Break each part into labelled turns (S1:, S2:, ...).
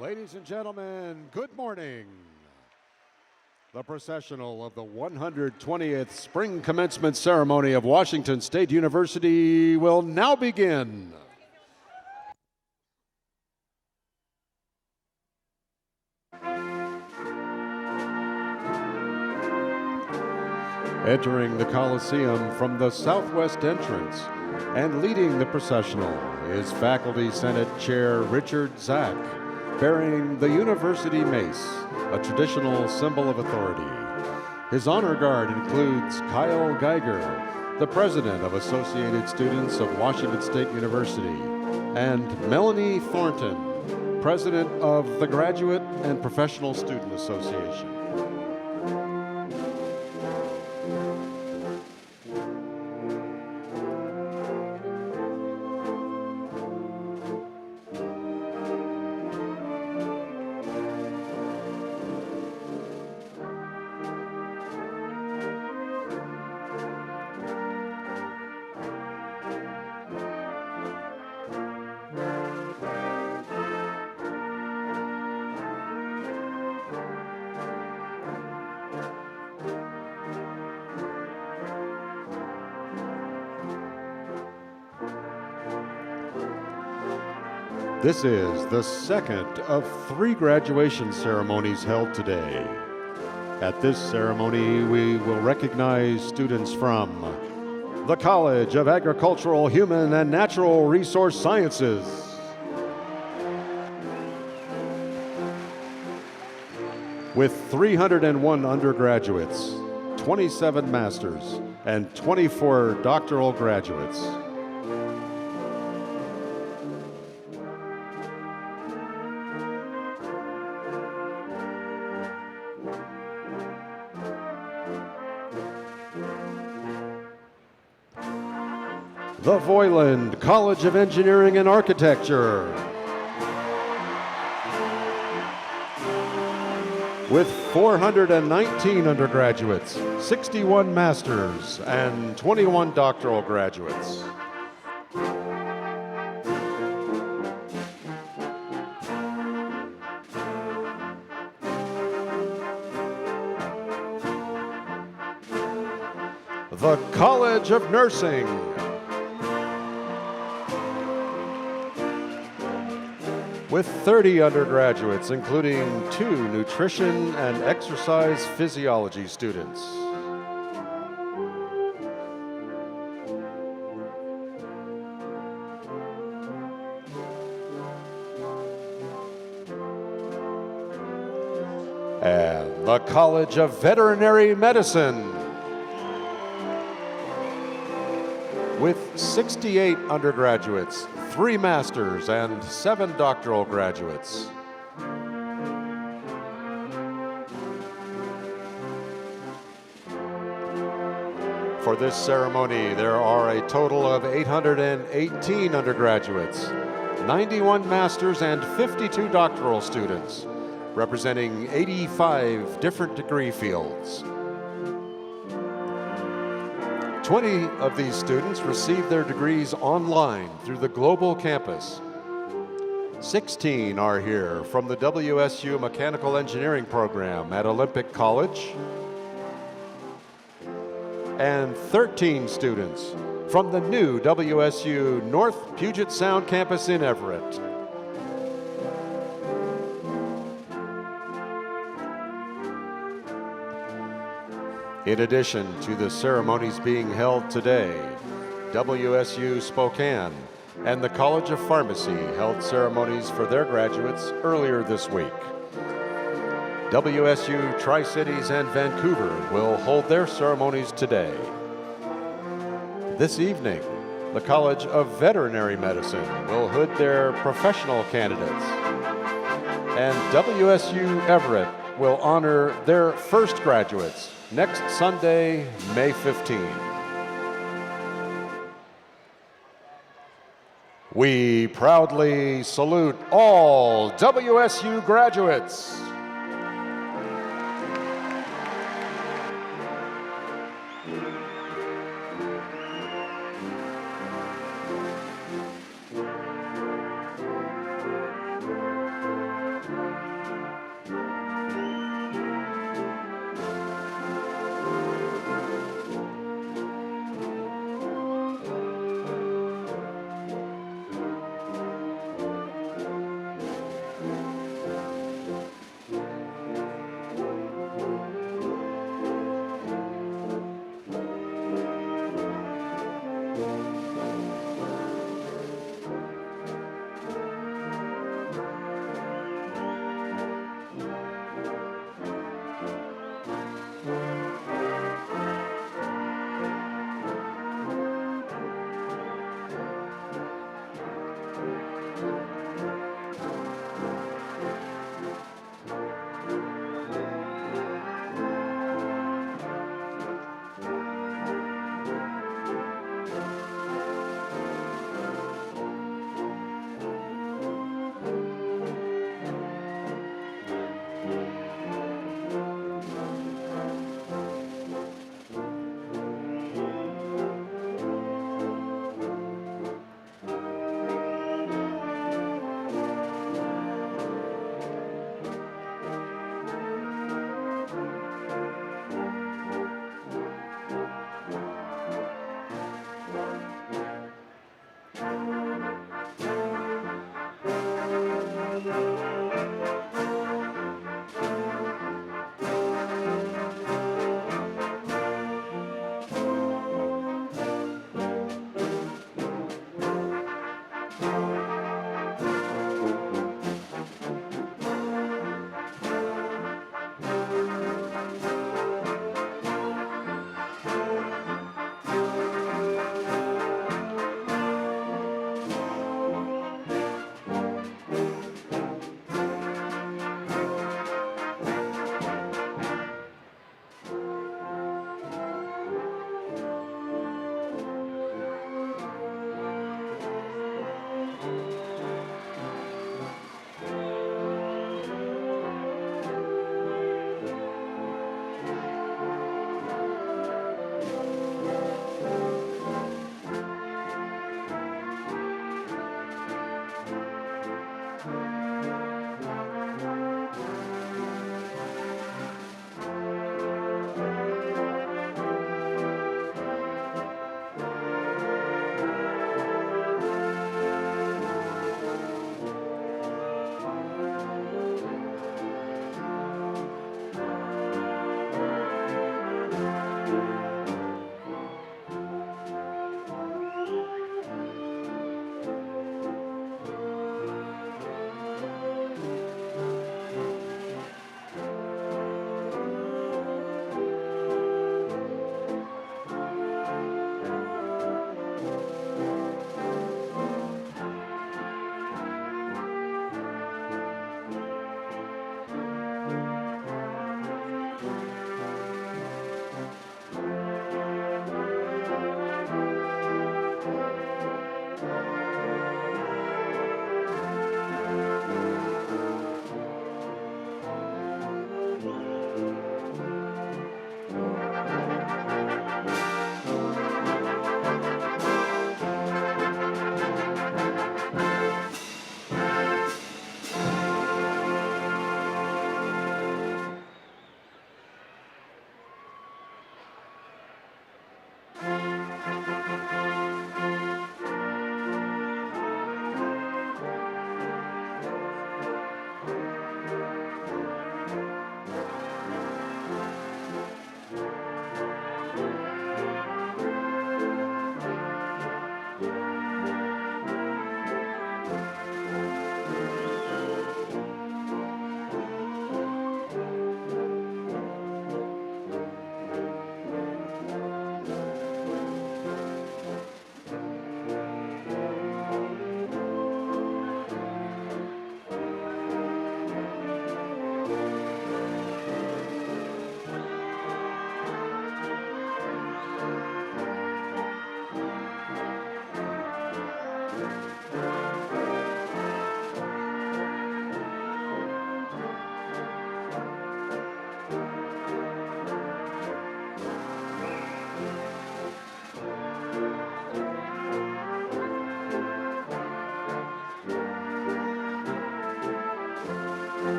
S1: Ladies and gentlemen, good morning. The processional of the 120th Spring Commencement Ceremony of Washington State University will now begin. Entering the Coliseum from the southwest entrance and leading the processional is Faculty Senate Chair Richard Zach, bearing the University Mace, a traditional symbol of authority. His honor guard includes Kyle Geiger, the president of Associated Students of Washington State University, and Melanie Thornton, president of the Graduate and Professional Student Association. This is the second of 3 graduation ceremonies held today. At this ceremony, we will recognize students from the College of Agricultural, Human, and Natural Resource Sciences, with 301 undergraduates, 27 masters, and 24 doctoral graduates. The Voiland College of Engineering and Architecture, with 419 undergraduates, 61 masters, and 21 doctoral graduates. The College of Nursing, with 30 undergraduates, including 2 nutrition and exercise physiology students. And the College of Veterinary Medicine, with 68 undergraduates, 3 masters, and 7 doctoral graduates. For this ceremony, there are a total of 818 undergraduates, 91 masters, and 52 doctoral students, representing 85 different degree fields. 20 of these students received their degrees online through the global campus. 16 are here from the WSU Mechanical Engineering program at Olympic College, and 13 students from the new WSU North Puget Sound campus in Everett. In addition to the ceremonies being held today, WSU Spokane and the College of Pharmacy held ceremonies for their graduates earlier this week. WSU Tri-Cities and Vancouver will hold their ceremonies today. This evening, the College of Veterinary Medicine will hood their professional candidates, and WSU Everett will honor their first graduates next Sunday, May 15. We proudly salute all WSU graduates.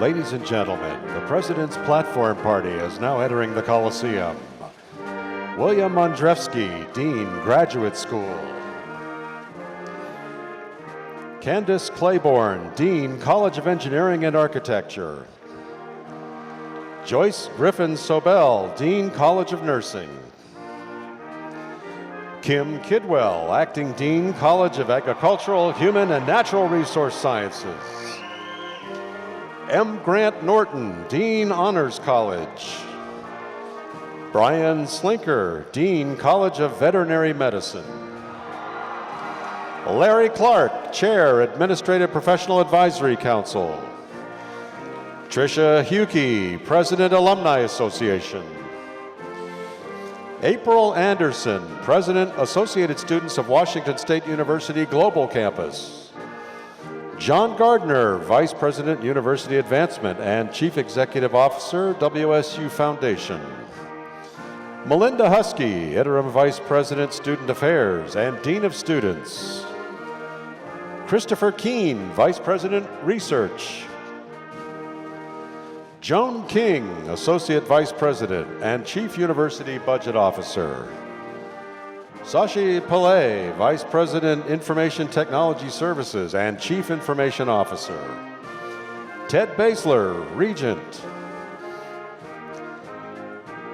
S1: Ladies and gentlemen, the President's Platform Party is now entering the Coliseum. William Mondrefsky, Dean, Graduate School. Candace Claiborne, Dean, College of Engineering and Architecture. Joyce Griffin Sobel, Dean, College of Nursing. Kim Kidwell, Acting Dean, College of Agricultural, Human, and Natural Resource Sciences. M. Grant Norton, Dean, Honors College. Brian Slinker, Dean, College of Veterinary Medicine. Larry Clark, Chair, Administrative Professional Advisory Council. Tricia Huckey, President, Alumni Association. April Anderson, President, Associated Students of Washington State University Global Campus. John Gardner, Vice President, University Advancement and Chief Executive Officer, WSU Foundation. Melinda Husky, Interim Vice President, Student Affairs and Dean of Students. Christopher Keene, Vice President, Research. Joan King, Associate Vice President and Chief University Budget Officer. Sashi Pillay, Vice President, Information Technology Services and Chief Information Officer. Ted Basler, Regent.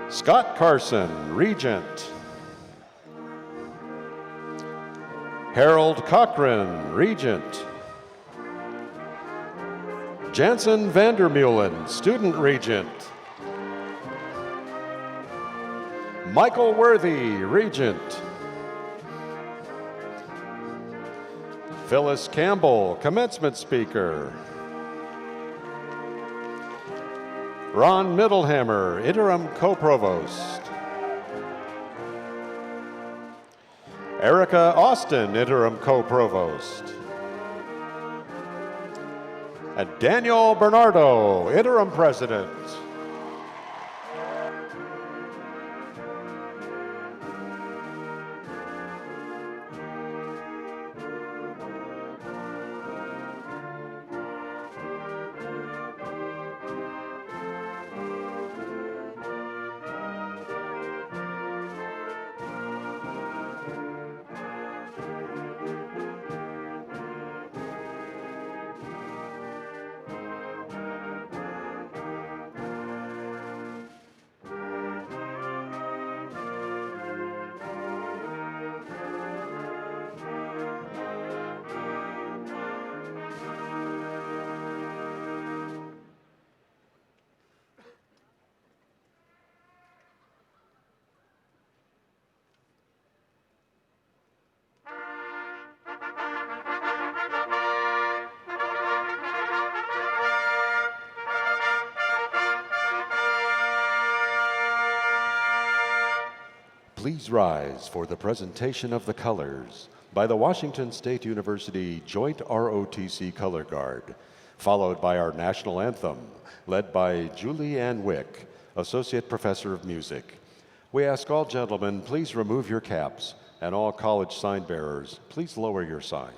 S1: Scott Carson, Regent. Harold Cochran, Regent. Jansen Vandermeulen, Student Regent. Michael Worthy, Regent. Phyllis Campbell, Commencement Speaker. Ron Middlehammer, Interim Co-Provost. Erica Austin, Interim Co-Provost. And Daniel Bernardo, Interim President. Please rise for the presentation of the colors by the Washington State University Joint ROTC Color Guard, followed by our national anthem, led by Julie Ann Wick, Associate Professor of Music. We ask all gentlemen, please remove your caps, and all college sign bearers, please lower your signs.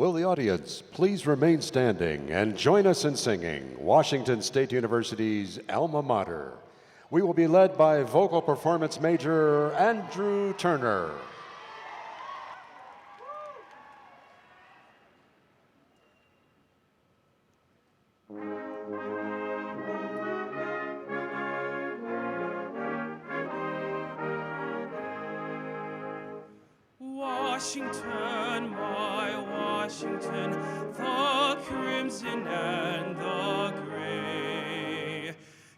S1: Will the audience please remain standing and join us in singing Washington State University's alma mater. We will be led by vocal performance major Andrew Turner.
S2: Washington, my Washington, the crimson and the gray.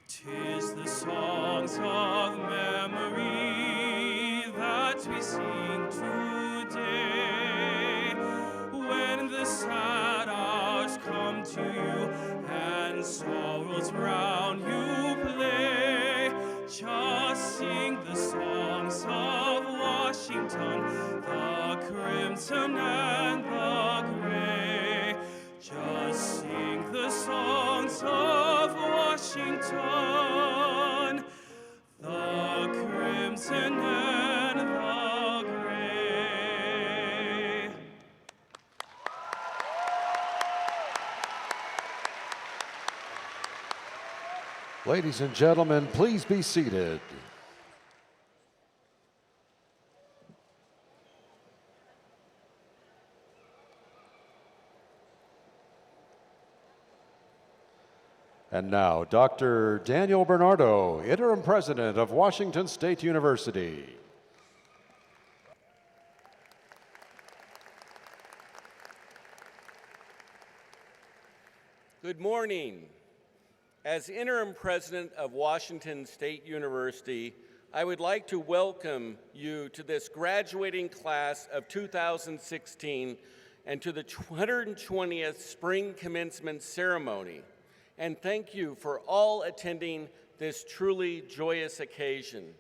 S2: 'Tis the songs of memory that we sing today. When the sad hours come to you and sorrows round you play, just sing the songs of Washington, the crimson and the gray. Just sing the songs of Washington, the crimson and the gray.
S1: Ladies and gentlemen, please be seated. And now, Dr. Daniel Bernardo, Interim President of Washington State University.
S3: Good morning. As Interim President of Washington State University, I would like to welcome you to this graduating class of 2016 and to the 120th Spring Commencement Ceremony. And thank you for all attending this truly joyous occasion.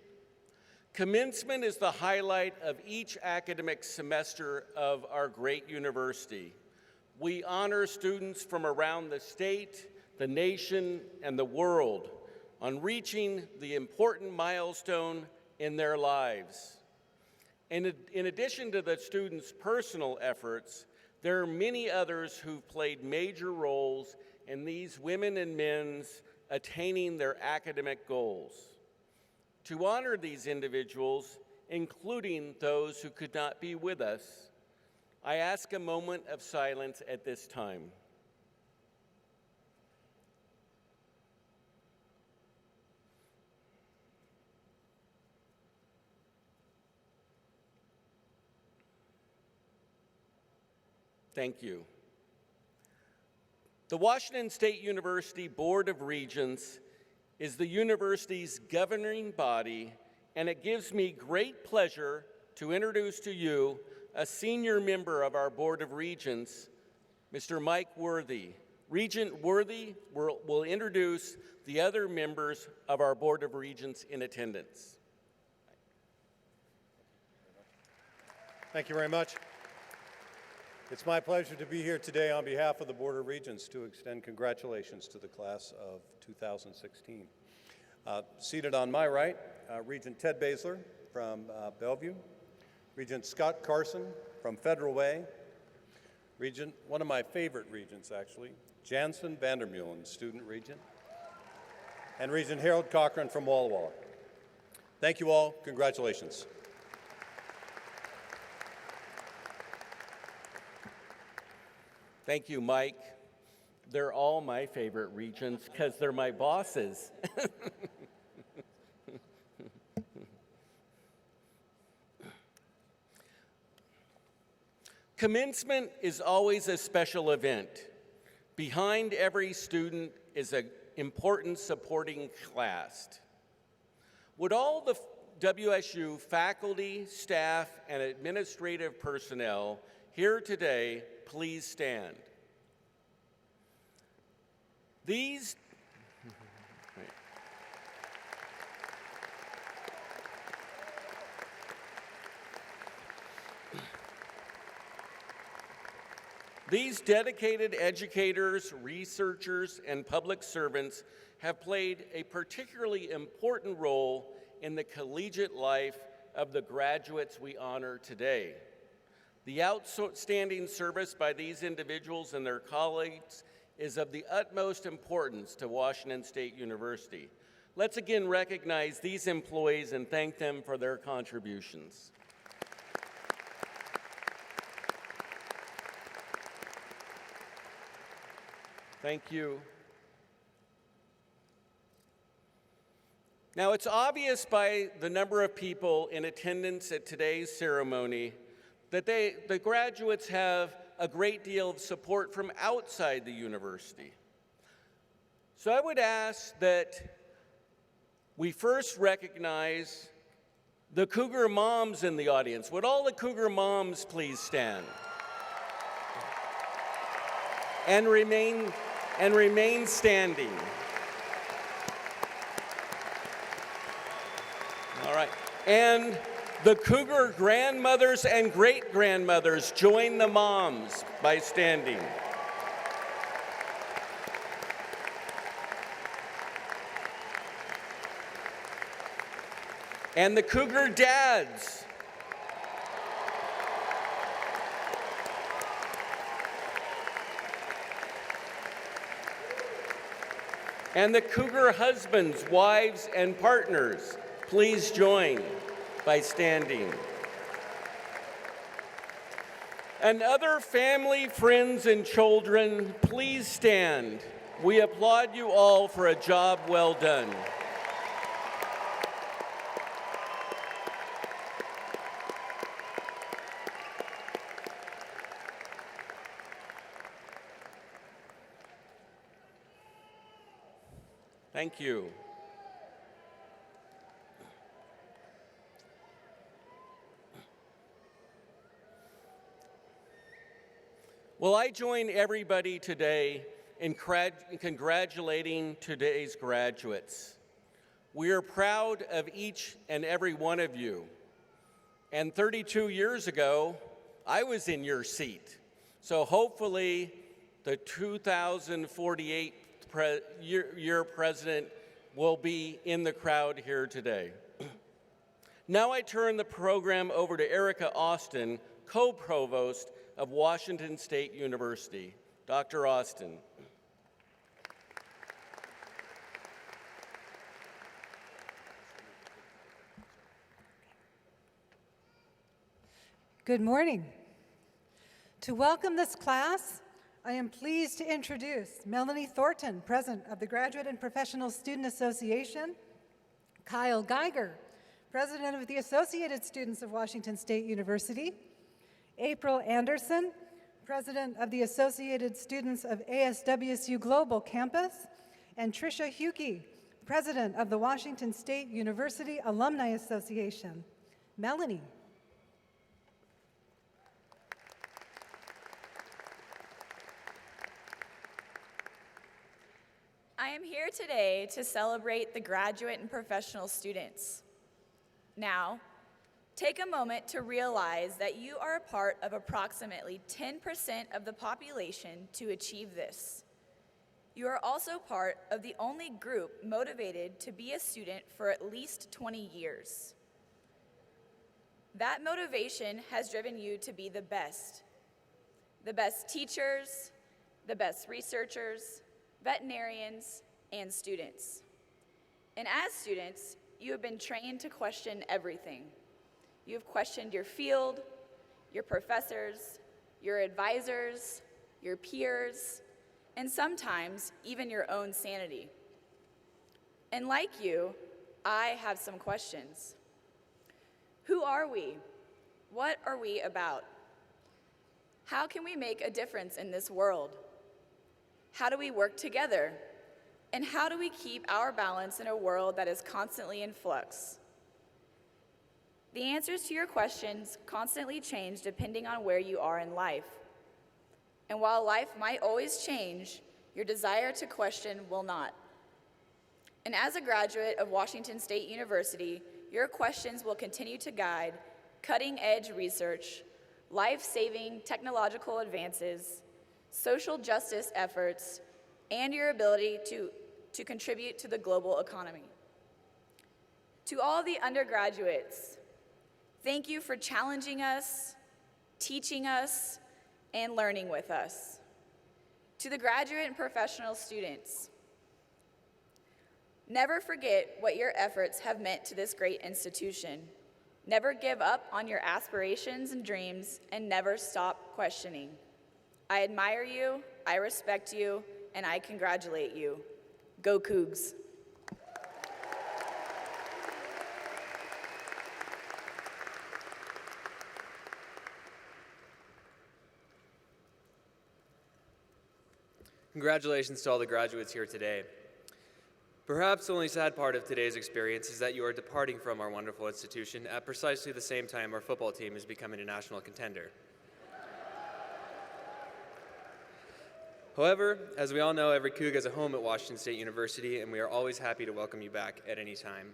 S3: Commencement is the highlight of each academic semester of our great university. We honor students from around the state, the nation, and the world on reaching the important milestone in their lives. And in addition to the students' personal efforts, there are many others who've played major roles in these women and men's attaining their academic goals. To honor these individuals, including those who could not be with us, I ask a moment of silence at this time. Thank you. The Washington State University Board of Regents is the university's governing body, and it gives me great pleasure to introduce to you a senior member of our Board of Regents, Mr. Mike Worthy. Regent Worthy will introduce the other members of our Board of Regents in attendance.
S4: Thank you very much. It's my pleasure to be here today on behalf of the Board of Regents to extend congratulations to the class of 2016. Seated on my right, Regent Ted Basler from Bellevue, Regent Scott Carson from Federal Way, Regent, one of my favorite regents actually, Jansen Vandermeulen, Student Regent, and Regent Harold Cochran from Walla Walla. Thank you all, congratulations.
S3: Thank you, Mike. They're all my favorite regents because they're my bosses. Commencement is always a special event. Behind every student is an important supporting class. Would all the WSU faculty, staff, and administrative personnel here today please stand? These dedicated educators, researchers, and public servants have played a particularly important role in the collegiate life of the graduates we honor today. The outstanding service by these individuals and their colleagues is of the utmost importance to Washington State University. Let's again recognize these employees and thank them for their contributions. Thank you. Now, it's obvious by the number of people in attendance at today's ceremony that the graduates have a great deal of support from outside the university. So I would ask that we first recognize the Cougar moms in the audience. Would all the Cougar moms please stand? And remain standing. All right. And the Cougar grandmothers and great-grandmothers join the moms by standing. And the Cougar dads. And the Cougar husbands, wives, and partners, please join by standing. And other family, friends, and children, please stand. We applaud you all for a job well done. Thank you. Well, I join everybody today in congratulating today's graduates. We are proud of each and every one of you. And 32 years ago, I was in your seat. So hopefully the 2048 year president will be in the crowd here today. Now I turn the program over to Erica Austin, co-provost of Washington State University. Dr. Austin.
S5: Good morning. To welcome this class, I am pleased to introduce Melanie Thornton, President of the Graduate and Professional Student Association, Kyle Geiger, President of the Associated Students of Washington State University, April Anderson, President of the Associated Students of ASWSU Global Campus, and Tricia Huckey, President of the Washington State University Alumni Association. Melanie.
S6: I am here today to celebrate the graduate and professional students. Now, take a moment to realize that you are a part of approximately 10% of the population to achieve this. You are also part of the only group motivated to be a student for at least 20 years. That motivation has driven you to be the best teachers, the best researchers, veterinarians, and students. And as students, you have been trained to question everything. You have questioned your field, your professors, your advisors, your peers, and sometimes even your own sanity. And like you, I have some questions. Who are we? What are we about? How can we make a difference in this world? How do we work together? And how do we keep our balance in a world that is constantly in flux? The answers to your questions constantly change depending on where you are in life. And while life might always change, your desire to question will not. And as a graduate of Washington State University, your questions will continue to guide cutting-edge research, life-saving technological advances, social justice efforts, and your ability to contribute to the global economy. To all the undergraduates, thank you for challenging us, teaching us, and learning with us. To the graduate and professional students, never forget what your efforts have meant to this great institution. Never give up on your aspirations and dreams, and never stop questioning. I admire you, I respect you, and I congratulate you. Go Cougs!
S7: Congratulations to all the graduates here today. Perhaps the only sad part of today's experience is that you are departing from our wonderful institution at precisely the same time our football team is becoming a national contender. However, as we all know, every Coug has a home at Washington State University, and we are always happy to welcome you back at any time.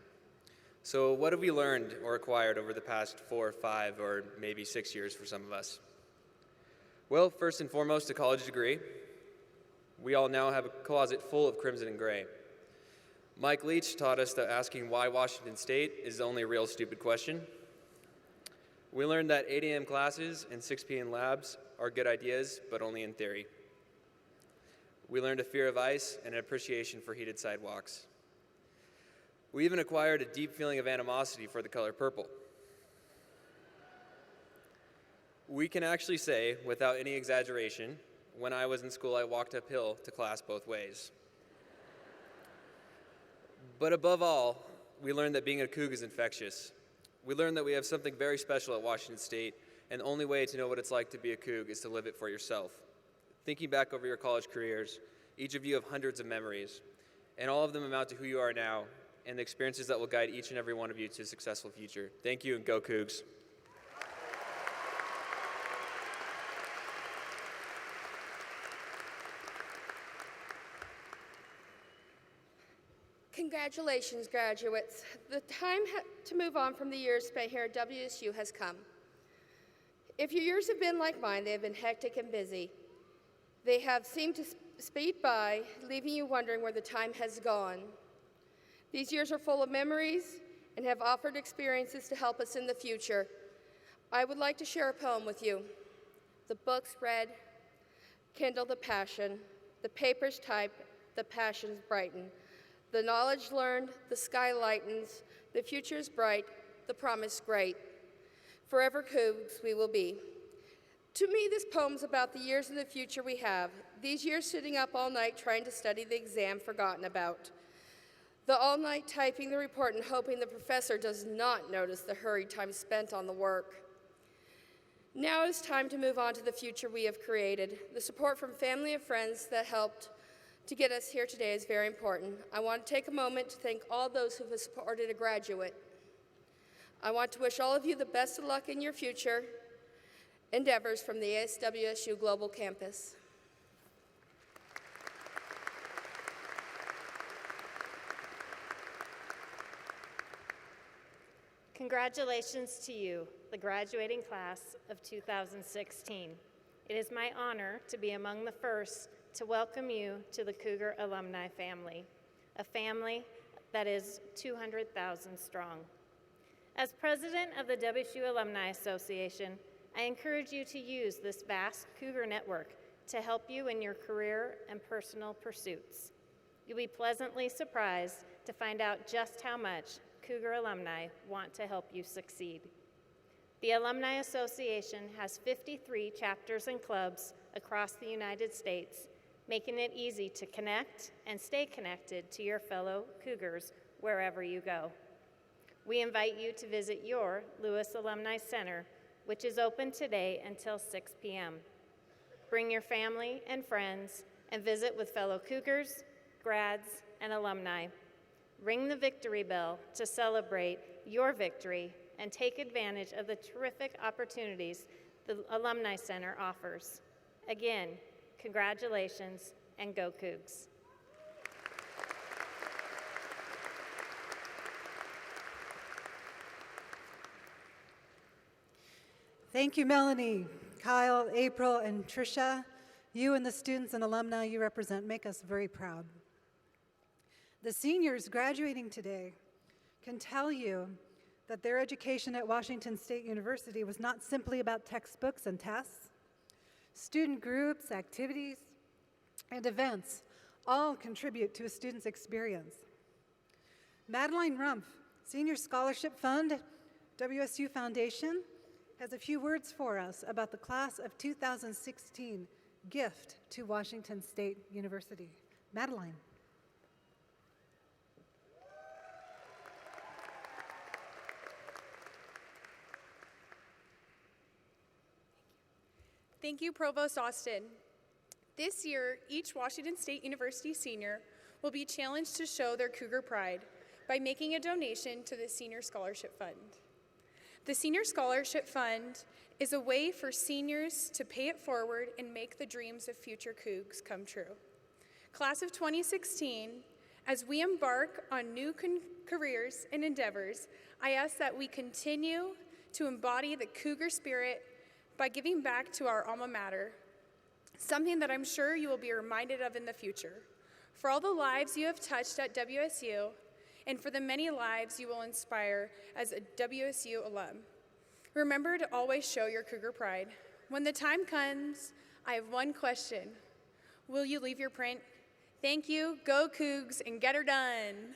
S7: So what have we learned or acquired over the past 4, 5, or maybe 6 years for some of us? Well, first and foremost, a college degree. We all now have a closet full of crimson and gray. Mike Leach taught us that asking why Washington State is the only real stupid question. We learned that 8 a.m. classes and 6 p.m. labs are good ideas, but only in theory. We learned a fear of ice and an appreciation for heated sidewalks. We even acquired a deep feeling of animosity for the color purple. We can actually say, without any exaggeration, when I was in school, I walked uphill to class both ways. But above all, we learned that being a Coug is infectious. We learned that we have something very special at Washington State, and the only way to know what it's like to be a Coug is to live it for yourself. Thinking back over your college careers, each of you have hundreds of memories, and all of them amount to who you are now and the experiences that will guide each and every one of you to a successful future. Thank you, and go Cougs.
S8: Congratulations, graduates. The time to move on from the years spent here at WSU has come. If your years have been like mine, they have been hectic and busy. They have seemed to speed by, leaving you wondering where the time has gone. These years are full of memories and have offered experiences to help us in the future. I would like to share a poem with you. The books read, kindle the passion, the papers typed, the passions brighten. The knowledge learned, the sky lightens, the future is bright, the promise great. Forever Cougs we will be. To me, this poem's about the years in the future we have, these years sitting up all night trying to study the exam forgotten about. The all-night typing the report and hoping the professor does not notice the hurried time spent on the work. Now it is time to move on to the future we have created. The support from family and friends that helped to get us here today is very important. I want to take a moment to thank all those who have supported a graduate. I want to wish all of you the best of luck in your future endeavors from the ASWSU Global Campus.
S9: Congratulations to you, the graduating class of 2016. It is my honor to be among the first to welcome you to the Cougar alumni family, a family that is 200,000 strong. As president of the WSU Alumni Association, I encourage you to use this vast Cougar network to help you in your career and personal pursuits. You'll be pleasantly surprised to find out just how much Cougar alumni want to help you succeed. The Alumni Association has 53 chapters and clubs across the United States, making it easy to connect and stay connected to your fellow Cougars wherever you go. We invite you to visit your Lewis Alumni Center, which is open today until 6 p.m. Bring your family and friends and visit with fellow Cougars, grads, and alumni. Ring the victory bell to celebrate your victory and take advantage of the terrific opportunities the Alumni Center offers. Again, congratulations and go Cougs.
S5: Thank you, Melanie, Kyle, April, and Tricia. You and the students and alumni you represent make us very proud. The seniors graduating today can tell you that their education at Washington State University was not simply about textbooks and tests. Student groups, activities, and events all contribute to a student's experience. Madeline Rumpf, Senior Scholarship Fund, WSU Foundation, has a few words for us about the class of 2016 gift to Washington State University. Madeline.
S10: Thank you, Provost Austin. This year, each Washington State University senior will be challenged to show their Cougar pride by making a donation to the Senior Scholarship Fund. The Senior Scholarship Fund is a way for seniors to pay it forward and make the dreams of future Cougs come true. Class of 2016, as we embark on new careers and endeavors, I ask that we continue to embody the Cougar spirit by giving back to our alma mater, something that I'm sure you will be reminded of in the future. For all the lives you have touched at WSU, and for the many lives you will inspire as a WSU alum. Remember to always show your Cougar pride. When the time comes, I have one question. Will you leave your print? Thank you, go Cougs, and get her done.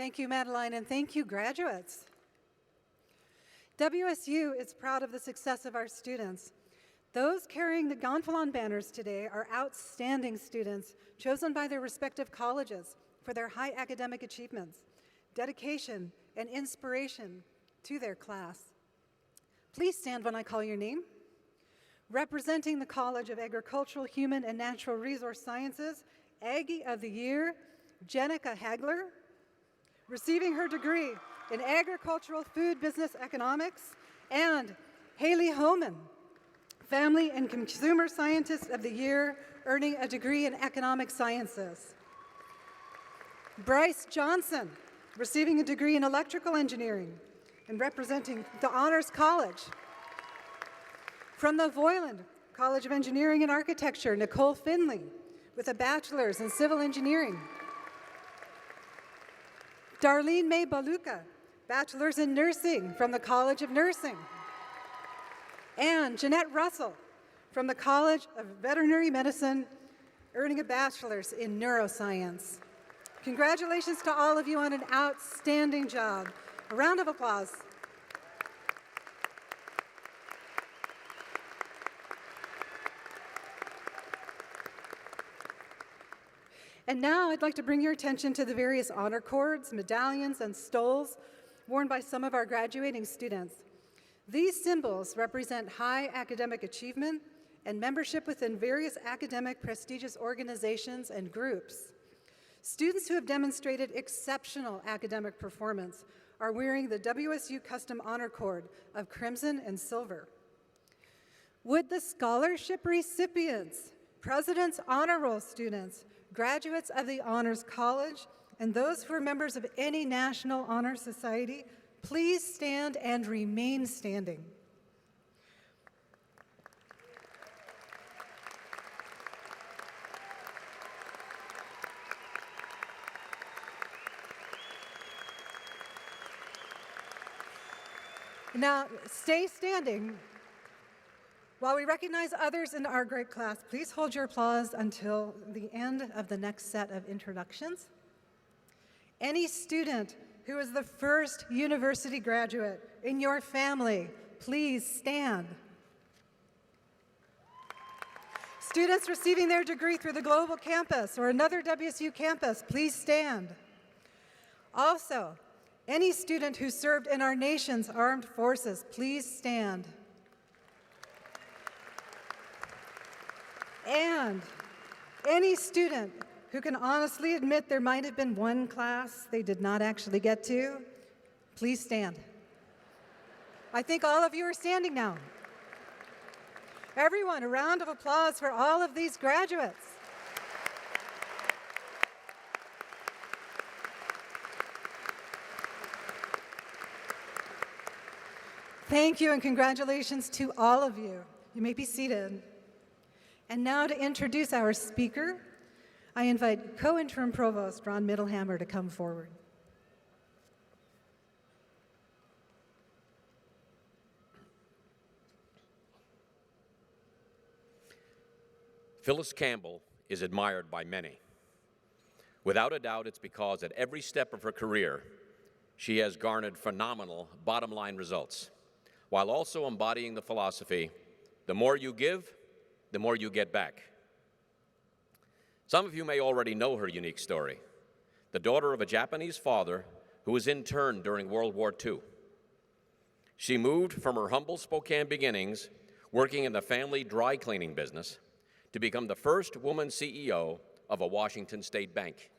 S5: Thank you, Madeline, and thank you, graduates. WSU is proud of the success of our students. Those carrying the Gonfalon banners today are outstanding students chosen by their respective colleges for their high academic achievements, dedication, and inspiration to their class. Please stand when I call your name. Representing the College of Agricultural, Human, and Natural Resource Sciences, Aggie of the Year, Jenica Hagler. Receiving her degree in Agricultural Food Business Economics, and Haley Homan, Family and Consumer Scientist of the Year, earning a degree in Economic Sciences. Bryce Johnson, receiving a degree in Electrical Engineering and representing the Honors College. From the Voiland College of Engineering and Architecture, Nicole Finley, with a bachelor's in Civil Engineering. Darlene May Baluka, bachelor's in nursing from the College of Nursing. And Jeanette Russell from the College of Veterinary Medicine, earning a bachelor's in neuroscience. Congratulations to all of you on an outstanding job. A round of applause. And now I'd like to bring your attention to the various honor cords, medallions, and stoles worn by some of our graduating students. These symbols represent high academic achievement and membership within various academic prestigious organizations and groups. Students who have demonstrated exceptional academic performance are wearing the WSU Custom Honor Cord of crimson and silver. Would the scholarship recipients, President's Honor Roll students, graduates of the Honors College, and those who are members of any National Honor Society, please stand and remain standing. Now, stay standing. While we recognize others in our great class, please hold your applause until the end of the next set of introductions. Any student who is the first university graduate in your family, please stand. Students receiving their degree through the Global Campus or another WSU campus, please stand. Also, any student who served in our nation's armed forces, please stand. And any student who can honestly admit there might have been one class they did not actually get to, please stand. I think all of you are standing now. Everyone, a round of applause for all of these graduates. Thank you and congratulations to all of you. You may be seated. And now to introduce our speaker, I invite co-interim provost Ron Middlehammer to come forward.
S11: Phyllis Campbell is admired by many. Without a doubt, it's because at every step of her career, she has garnered phenomenal bottom-line results, while also embodying the philosophy, the more you give, the more you get back. Some of you may already know her unique story, the daughter of a Japanese father who was interned during World War II. She moved from her humble Spokane beginnings, working in the family dry cleaning business, to become the first woman CEO of a Washington state bank.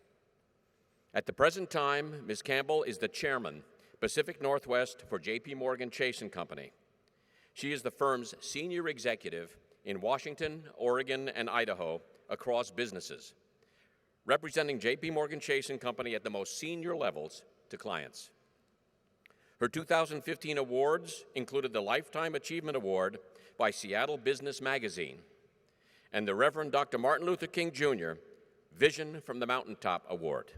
S11: At the present time, Ms. Campbell is the chairman, Pacific Northwest for J.P. Morgan Chase & Company. She is the firm's senior executive in Washington, Oregon, and Idaho across businesses, representing J.P. Morgan Chase & Company at the most senior levels to clients. Her 2015 awards included the Lifetime Achievement Award by Seattle Business Magazine and the Reverend Dr. Martin Luther King Jr. Vision from the Mountaintop Award.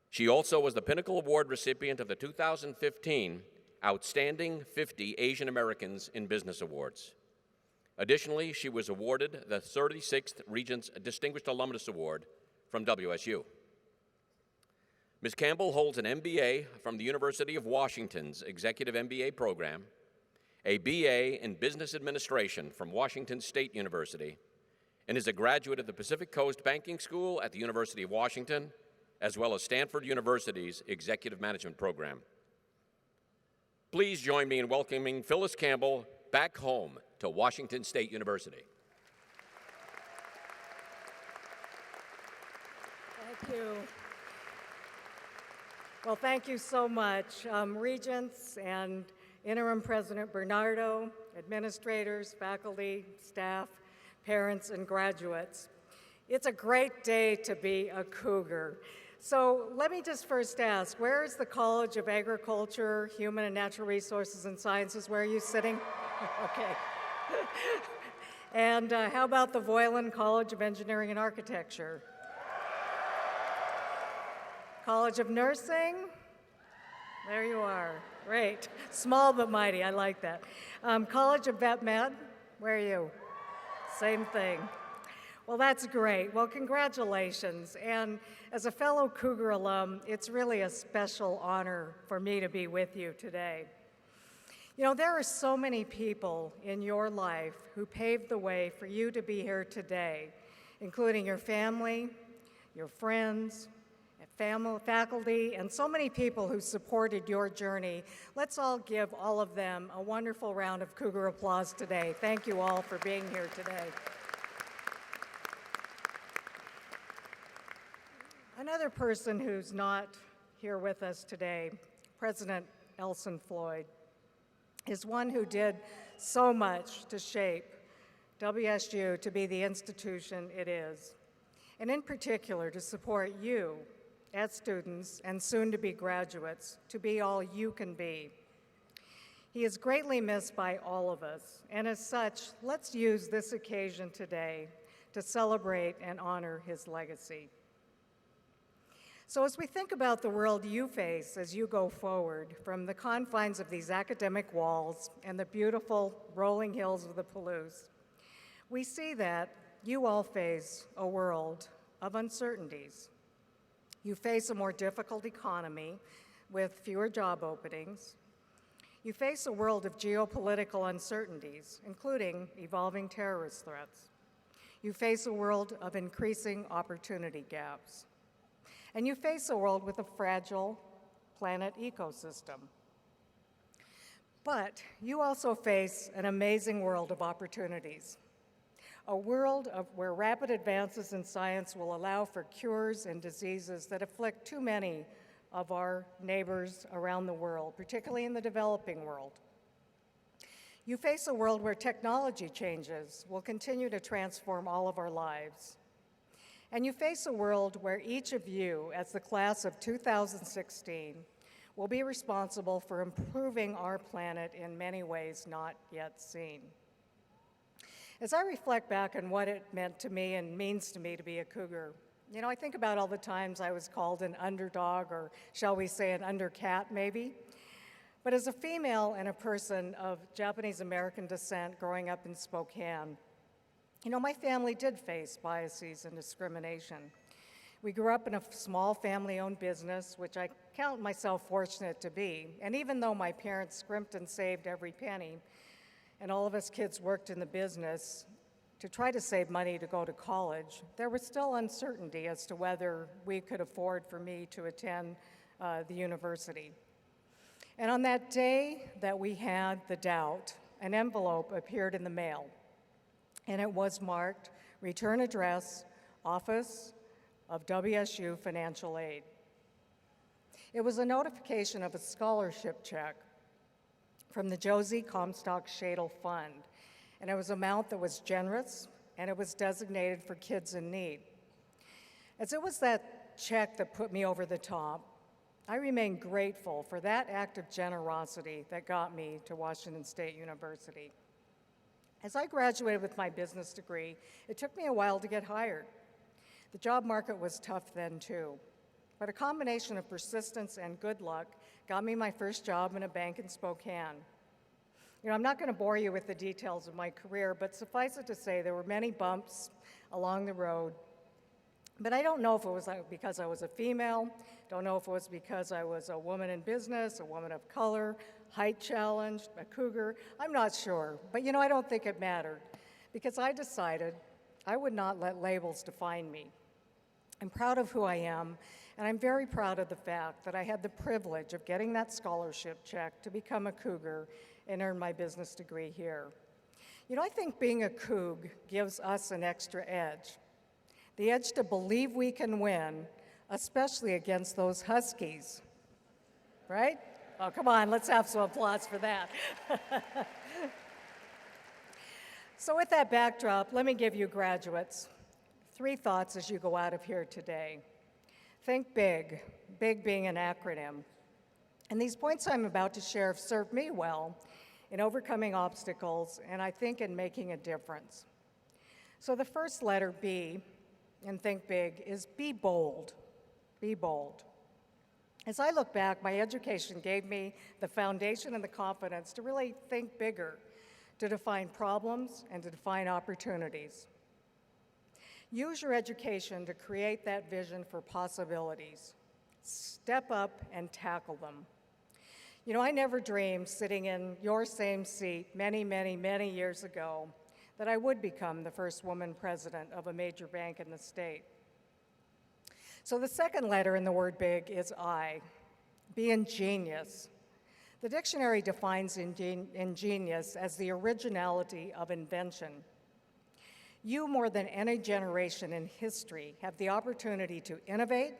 S11: She also was the Pinnacle Award recipient of the 2015 Outstanding 50 Asian Americans in Business Awards. Additionally, she was awarded the 36th Regents Distinguished Alumnus Award from WSU. Ms. Campbell holds an MBA from the University of Washington's Executive MBA program, a BA in Business Administration from Washington State University, and is a graduate of the Pacific Coast Banking School at the University of Washington, as well as Stanford University's Executive Management program. Please join me in welcoming Phyllis Campbell back home to Washington State University.
S12: Thank you. Well, thank you so much, Regents and Interim President Bernardo, administrators, faculty, staff, parents, and graduates. It's a great day to be a Cougar. So let me just first ask, where is the College of Agriculture, Human and Natural Resources and Sciences? Where are you sitting? Okay. And how about the Voiland College of Engineering and Architecture? College of Nursing? There you are. Great. Small but mighty. I like that. College of Vet Med? Where are you? Same thing. Well, that's great. Well, congratulations. And as a fellow Cougar alum, it's really a special honor for me to be with you today. You know, there are so many people in your life who paved the way for you to be here today, including your family, your friends, faculty, and so many people who supported your journey. Let's all give all of them a wonderful round of Cougar applause today. Thank you all for being here today. Another person who's not here with us today, President Elson Floyd, is one who did so much to shape WSU to be the institution it is, and in particular to support you as students and soon-to-be graduates to be all you can be. He is greatly missed by all of us, and as such, let's use this occasion today to celebrate and honor his legacy. So as we think about the world you face as you go forward from the confines of these academic walls and the beautiful rolling hills of the Palouse, we see that you all face a world of uncertainties. You face a more difficult economy with fewer job openings. You face a world of geopolitical uncertainties, including evolving terrorist threats. You face a world of increasing opportunity gaps. And you face a world with a fragile planet ecosystem. But you also face an amazing world of opportunities, a world where rapid advances in science will allow for cures and diseases that afflict too many of our neighbors around the world, particularly in the developing world. You face a world where technology changes will continue to transform all of our lives. And you face a world where each of you, as the class of 2016, will be responsible for improving our planet in many ways not yet seen. As I reflect back on what it meant to me and means to me to be a Cougar, I think about all the times I was called an underdog, or shall we say an undercat maybe. But as a female and a person of Japanese American descent growing up in Spokane, my family did face biases and discrimination. We grew up in a small family-owned business, which I count myself fortunate to be. And even though my parents scrimped and saved every penny, and all of us kids worked in the business to try to save money to go to college, there was still uncertainty as to whether we could afford for me to attend the university. And on that day that we had the doubt, an envelope appeared in the mail, and it was marked Return Address, Office of WSU Financial Aid. It was a notification of a scholarship check from the Josie Comstock Shadle Fund, and it was an amount that was generous, and it was designated for kids in need. As it was that check that put me over the top, I remain grateful for that act of generosity that got me to Washington State University. As I graduated with my business degree, it took me a while to get hired. The job market was tough then too, but a combination of persistence and good luck got me my first job in a bank in Spokane. I'm not going to bore you with the details of my career, but suffice it to say there were many bumps along the road. But I don't know if it was because I was a female, don't know if it was because I was a woman in business, a woman of color, height challenged, a Cougar. I'm not sure, but I don't think it mattered, because I decided I would not let labels define me. I'm proud of who I am, and I'm very proud of the fact that I had the privilege of getting that scholarship check to become a Cougar and earn my business degree here. I think being a Coug gives us an extra edge. The edge to believe we can win, especially against those Huskies, right? Oh, come on, let's have some applause for that. So with that backdrop, let me give you graduates 3 thoughts as you go out of here today. Think big, big being an acronym. And these points I'm about to share have served me well in overcoming obstacles, and I think in making a difference. So the first letter, B, in Think Big, is be bold. Be bold. As I look back, my education gave me the foundation and the confidence to really think bigger, to define problems and to define opportunities. Use your education to create that vision for possibilities. Step up and tackle them. I never dreamed, sitting in your same seat many, many, many years ago, that I would become the first woman president of a major bank in the state. So the second letter in the word big is I. Be ingenious. The dictionary defines ingenious as the originality of invention. You, more than any generation in history, have the opportunity to innovate,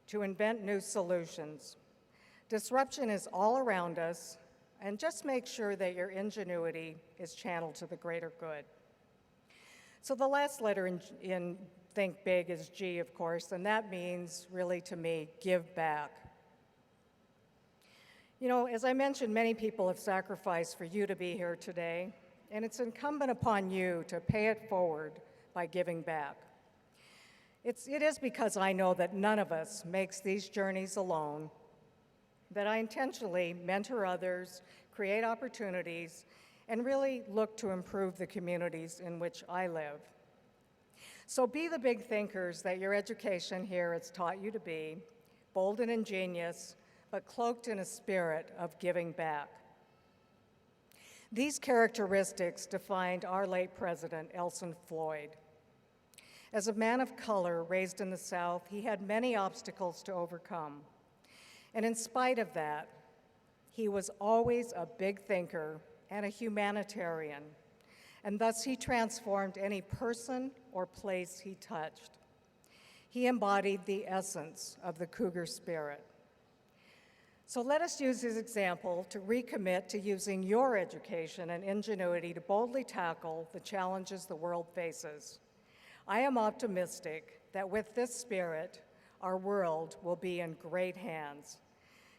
S12: to invent new solutions. Disruption is all around us, and just make sure that your ingenuity is channeled to the greater good. So the last letter in Think Big is G, of course, and that means, really to me, give back. As I mentioned, many people have sacrificed for you to be here today, and it's incumbent upon you to pay it forward by giving back. It is because I know that none of us makes these journeys alone, that I intentionally mentor others, create opportunities, and really look to improve the communities in which I live. So be the big thinkers that your education here has taught you to be, bold and ingenious, but cloaked in a spirit of giving back. These characteristics defined our late president, Elson Floyd. As a man of color raised in the South, he had many obstacles to overcome. And in spite of that, he was always a big thinker and a humanitarian, and thus he transformed any person or place he touched. He embodied the essence of the Cougar spirit. So let us use his example to recommit to using your education and ingenuity to boldly tackle the challenges the world faces. I am optimistic that with this spirit, our world will be in great hands.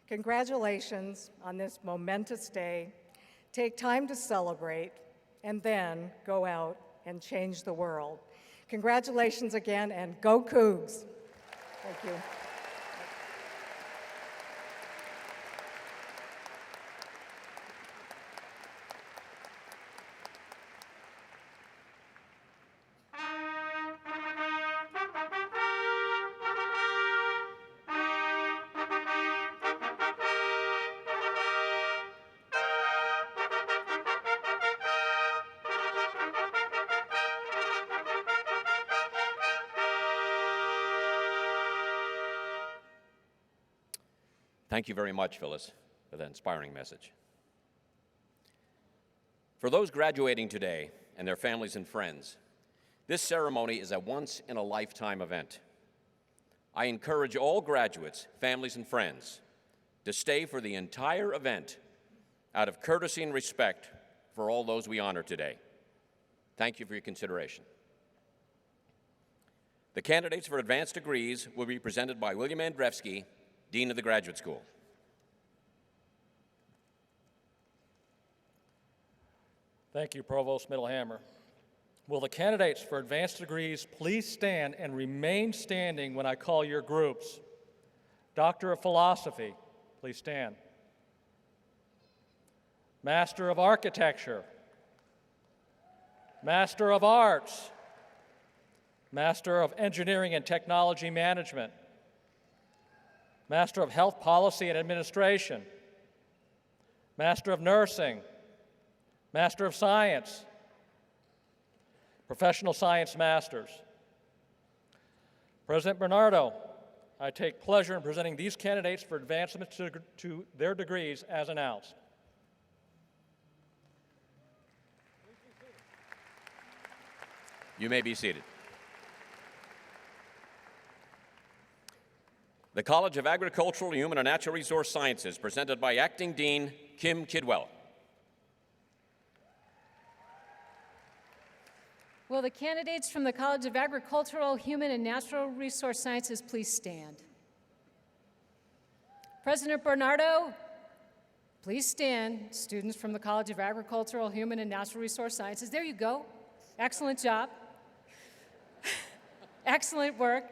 S12: Congratulations on this momentous day. Take time to celebrate and then go out and change the world. Congratulations again, and go Cougs! Thank you.
S11: Thank you very much, Phyllis, for that inspiring message. For those graduating today and their families and friends, this ceremony is a once-in-a-lifetime event. I encourage all graduates, families, and friends to stay for the entire event out of courtesy and respect for all those we honor today. Thank you for your consideration. The candidates for advanced degrees will be presented by William Andrewski, Dean of the Graduate School.
S13: Thank you, Provost Middlehammer. Will the candidates for advanced degrees please stand and remain standing when I call your groups? Doctor of Philosophy, please stand. Master of Architecture. Master of Arts. Master of Engineering and Technology Management. Master of Health Policy and Administration, Master of Nursing, Master of Science, Professional Science Masters. President Bernardo, I take pleasure in presenting these candidates for advancement to their degrees as announced.
S11: You may be seated. The College of Agricultural, Human, and Natural Resource Sciences, presented by Acting Dean Kim Kidwell.
S14: Will the candidates from the College of Agricultural, Human, and Natural Resource Sciences please stand? President Bernardo, please stand. Students from the College of Agricultural, Human, and Natural Resource Sciences. There you go. Excellent job. Excellent work.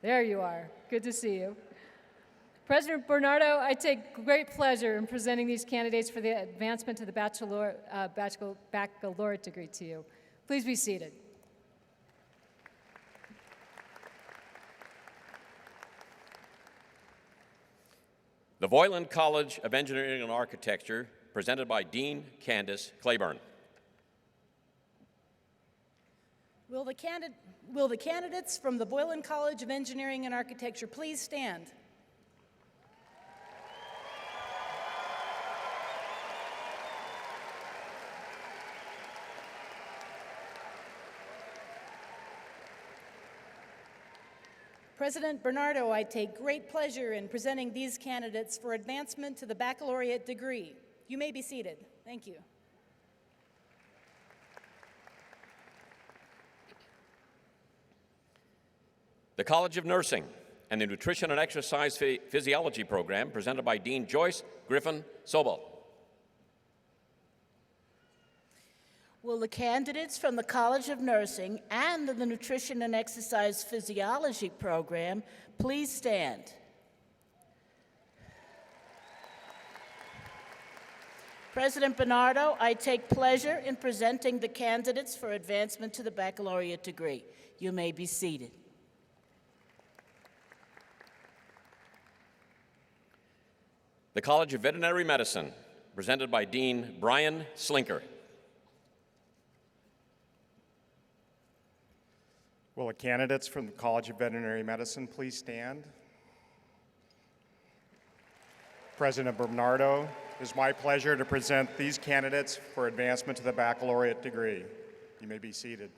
S14: There you are. Good to see you. President Bernardo, I take great pleasure in presenting these candidates for the advancement to the baccalaureate degree to you. Please be seated.
S11: The Voiland College of Engineering and Architecture, presented by Dean Candace Claiborne.
S15: Will the candidates from the Voiland College of Engineering and Architecture please stand? President Bernardo, I take great pleasure in presenting these candidates for advancement to the baccalaureate degree. You may be seated. Thank you.
S11: The College of Nursing and the Nutrition and Exercise Physiology program, presented by Dean Joyce Griffin Sobel.
S15: Will the candidates from the College of Nursing and the Nutrition and Exercise Physiology program please stand? President Bernardo, I take pleasure in presenting the candidates for advancement to the baccalaureate degree. You may be seated.
S11: The College of Veterinary Medicine, presented by Dean Brian Slinker.
S16: Will the candidates from the College of Veterinary Medicine please stand? President Bernardo, it is my pleasure to present these candidates for advancement to the baccalaureate degree. You may be seated.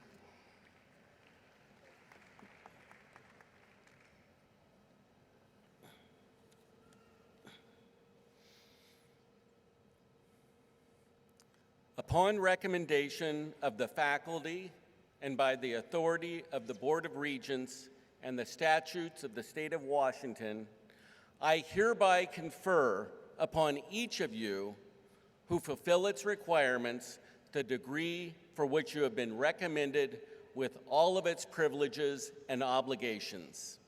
S3: Upon recommendation of the faculty and by the authority of the Board of Regents and the statutes of the state of Washington, I hereby confer upon each of you who fulfill its requirements, the degree for which you have been recommended with all of its privileges and obligations.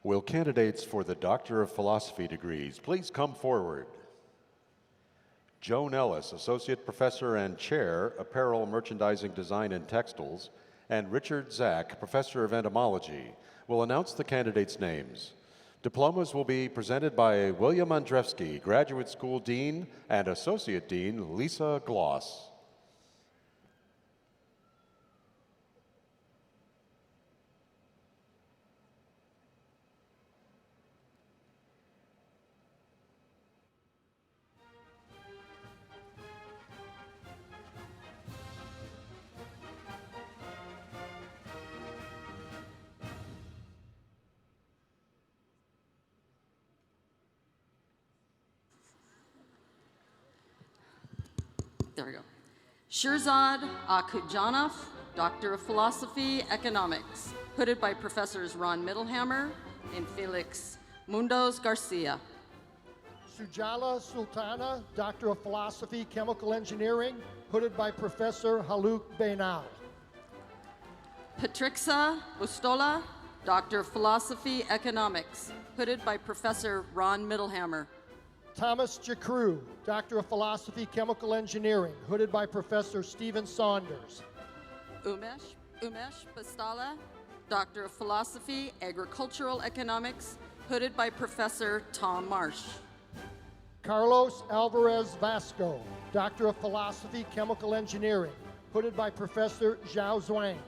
S1: Will candidates for the Doctor of Philosophy degrees please come forward? Joan Ellis, Associate Professor and Chair, Apparel, Merchandising, Design, and Textiles, and Richard Zach, Professor of Entomology, will announce the candidates' names. Diplomas will be presented by William Andrewski, Graduate School Dean, and Associate Dean Lisa Gloss.
S17: There we go. Shirzad Akudjanov, Doctor of Philosophy, Economics, hooded by Professors Ron Mittelhammer and Felix Mundos Garcia.
S18: Sujala Sultana, Doctor of Philosophy, Chemical Engineering, hooded by Professor Haluk Beynal.
S17: Patrixa Bustola, Doctor of Philosophy, Economics, hooded by Professor Ron Mittelhammer.
S18: Thomas Jacrew, Doctor of Philosophy, Chemical Engineering, hooded by Professor Stephen Saunders.
S17: Umesh Pastala, Doctor of Philosophy, Agricultural Economics, hooded by Professor Tom Marsh.
S18: Carlos Alvarez Vasco, Doctor of Philosophy, Chemical Engineering, hooded by Professor Zhao Zhuang.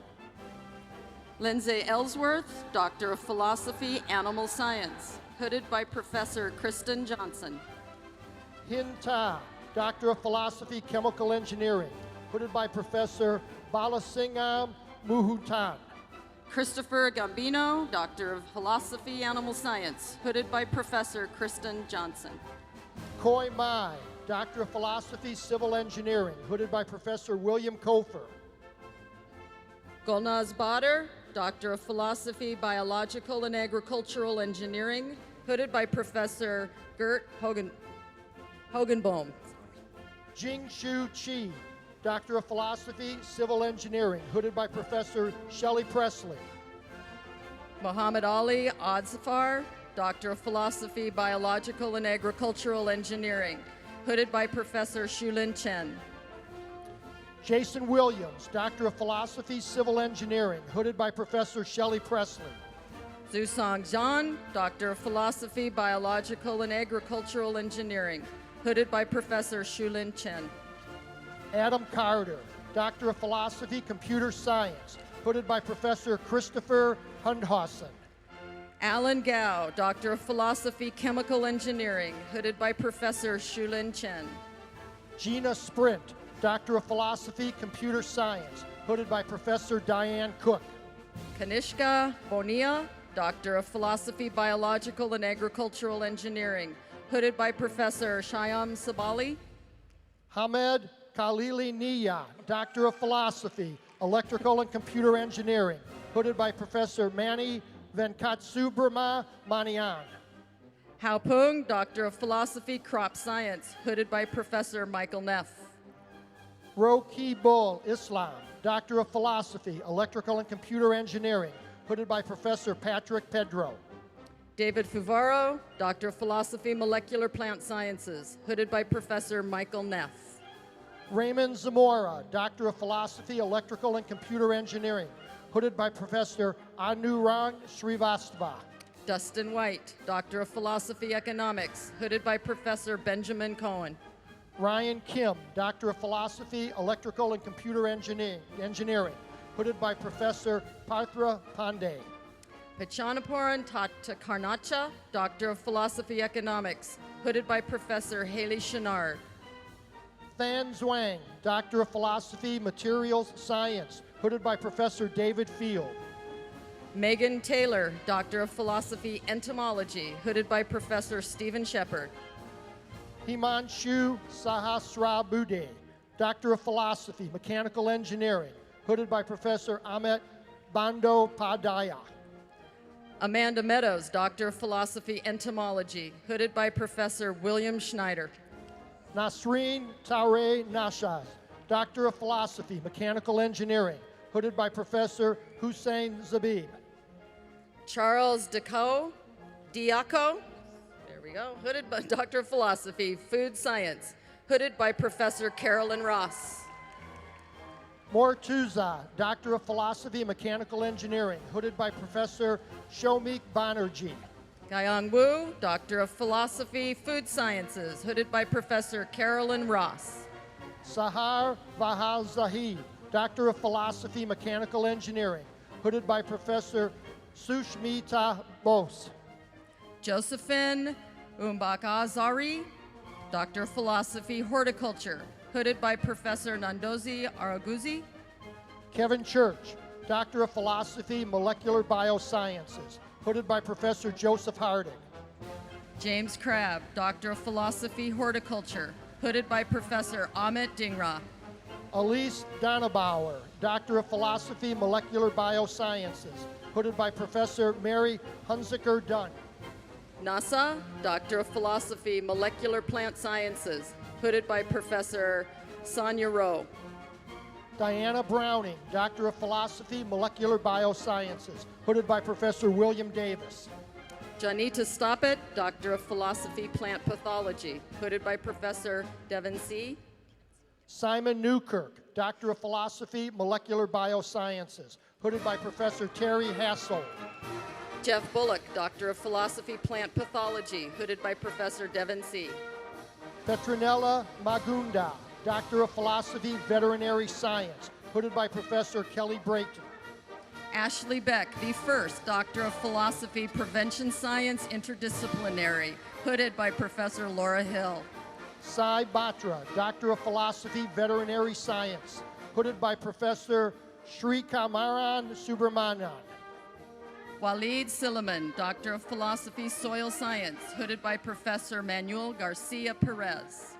S17: Lindsay Ellsworth, Doctor of Philosophy, Animal Science, hooded by Professor Kristen Johnson.
S18: Hin Ta, Doctor of Philosophy, Chemical Engineering, hooded by Professor Balasingham Muhutan.
S17: Christopher Gambino, Doctor of Philosophy, Animal Science, hooded by Professor Kristen Johnson.
S18: Koi Mai, Doctor of Philosophy, Civil Engineering, hooded by Professor William Kofer.
S17: Golnaz Badr, Doctor of Philosophy, Biological and Agricultural Engineering, hooded by Professor Gert Hogenbohm.
S18: Jingshu Chi, Doctor of Philosophy, Civil Engineering, hooded by Professor Shelley Presley.
S17: Muhammad Ali Odzafar, Doctor of Philosophy, Biological and Agricultural Engineering, hooded by Professor Shulin Chen.
S18: Jason Williams, Doctor of Philosophy, Civil Engineering, hooded by Professor Shelley Presley.
S17: Zusong Zhan, Doctor of Philosophy, Biological and Agricultural Engineering, hooded by Professor Shulin Chen.
S18: Adam Carter, Doctor of Philosophy, Computer Science, hooded by Professor Christopher Hundhausen.
S17: Alan Gao, Doctor of Philosophy, Chemical Engineering, hooded by Professor Shulin Chen.
S18: Gina Sprint, Doctor of Philosophy, Computer Science, hooded by Professor Diane Cook.
S17: Kanishka Bonilla, Doctor of Philosophy, Biological and Agricultural Engineering, hooded by Professor Shyam Sabali.
S18: Hamed Khalili Nia, Doctor of Philosophy, Electrical and Computer Engineering, hooded by Professor Manny Venkatsubrahma Manian.
S17: Hao Pung, Doctor of Philosophy, Crop Science, hooded by Professor Michael Neff.
S18: Roki Bol Islam, Doctor of Philosophy, Electrical and Computer Engineering, hooded by Professor Patrick Pedro.
S17: David Fuvaro, Doctor of Philosophy, Molecular Plant Sciences, hooded by Professor Michael Neff.
S18: Raymond Zamora, Doctor of Philosophy, Electrical and Computer Engineering, hooded by Professor Anurang Srivastava.
S17: Dustin White, Doctor of Philosophy, Economics, hooded by Professor Benjamin Cohen.
S18: Ryan Kim, Doctor of Philosophy, Electrical and Computer Engineering, hooded by Professor Parthra Pandey.
S17: Pachanapuran Tatakarnacha, Doctor of Philosophy Economics, hooded by Professor Haley Chenard.
S18: Than Zhuang, Doctor of Philosophy, Materials Science, hooded by Professor David Field.
S17: Megan Taylor, Doctor of Philosophy Entomology, hooded by Professor Stephen Shepard.
S18: Himanshu Sahasrabuddhe, Doctor of Philosophy, Mechanical Engineering, hooded by Professor Amit Bandyopadhyay.
S17: Amanda Meadows, Doctor of Philosophy Entomology, hooded by Professor William Schneider.
S18: Nasreen Taure Nashaz, Doctor of Philosophy, Mechanical Engineering, hooded by Professor Hussein Zabib.
S17: Charles Diaco, there we go, hooded by Doctor of Philosophy, Food Science, hooded by Professor Carolyn Ross.
S18: Mortuza, Doctor of Philosophy, Mechanical Engineering, hooded by Professor Shomik Banerjee.
S17: Gayang Wu, Doctor of Philosophy, Food Sciences, hooded by Professor Carolyn Ross.
S18: Sahar Vahal Zahid, Doctor of Philosophy, Mechanical Engineering, hooded by Professor Sushmita Bose.
S17: Josephine Umbakazari, Doctor of Philosophy, Horticulture, hooded by Professor Nandozi Araguzi.
S18: Kevin Church, Doctor of Philosophy, Molecular Biosciences, hooded by Professor Joseph Harding.
S17: James Crabb, Doctor of Philosophy, Horticulture, hooded by Professor Amit Dhingra.
S18: Elise Donabauer, Doctor of Philosophy, Molecular Biosciences, hooded by Professor Mary Hunziker Dunn.
S17: Nasa, Doctor of Philosophy, Molecular Plant Sciences, hooded by Professor Sonia Rowe.
S18: Diana Browning, Doctor of Philosophy, Molecular Biosciences, hooded by Professor William Davis.
S17: Janita Stoppett, Doctor of Philosophy, Plant Pathology, hooded by Professor Devin C.
S18: Simon Newkirk, Doctor of Philosophy, Molecular Biosciences, hooded by Professor Terry Hassold.
S17: Jeff Bullock, Doctor of Philosophy, Plant Pathology, hooded by Professor Devin C.
S18: Petronella Magunda, Doctor of Philosophy, Veterinary Science, hooded by Professor Kelly Brayton.
S17: Ashley Beck, the first Doctor of Philosophy, Prevention Science, Interdisciplinary, hooded by Professor Laura Hill.
S18: Sai Batra, Doctor of Philosophy, Veterinary Science, hooded by Professor Sri Kamaran Subramanian.
S17: Walid Silliman, Doctor of Philosophy, Soil Science, hooded by Professor Manuel Garcia Perez.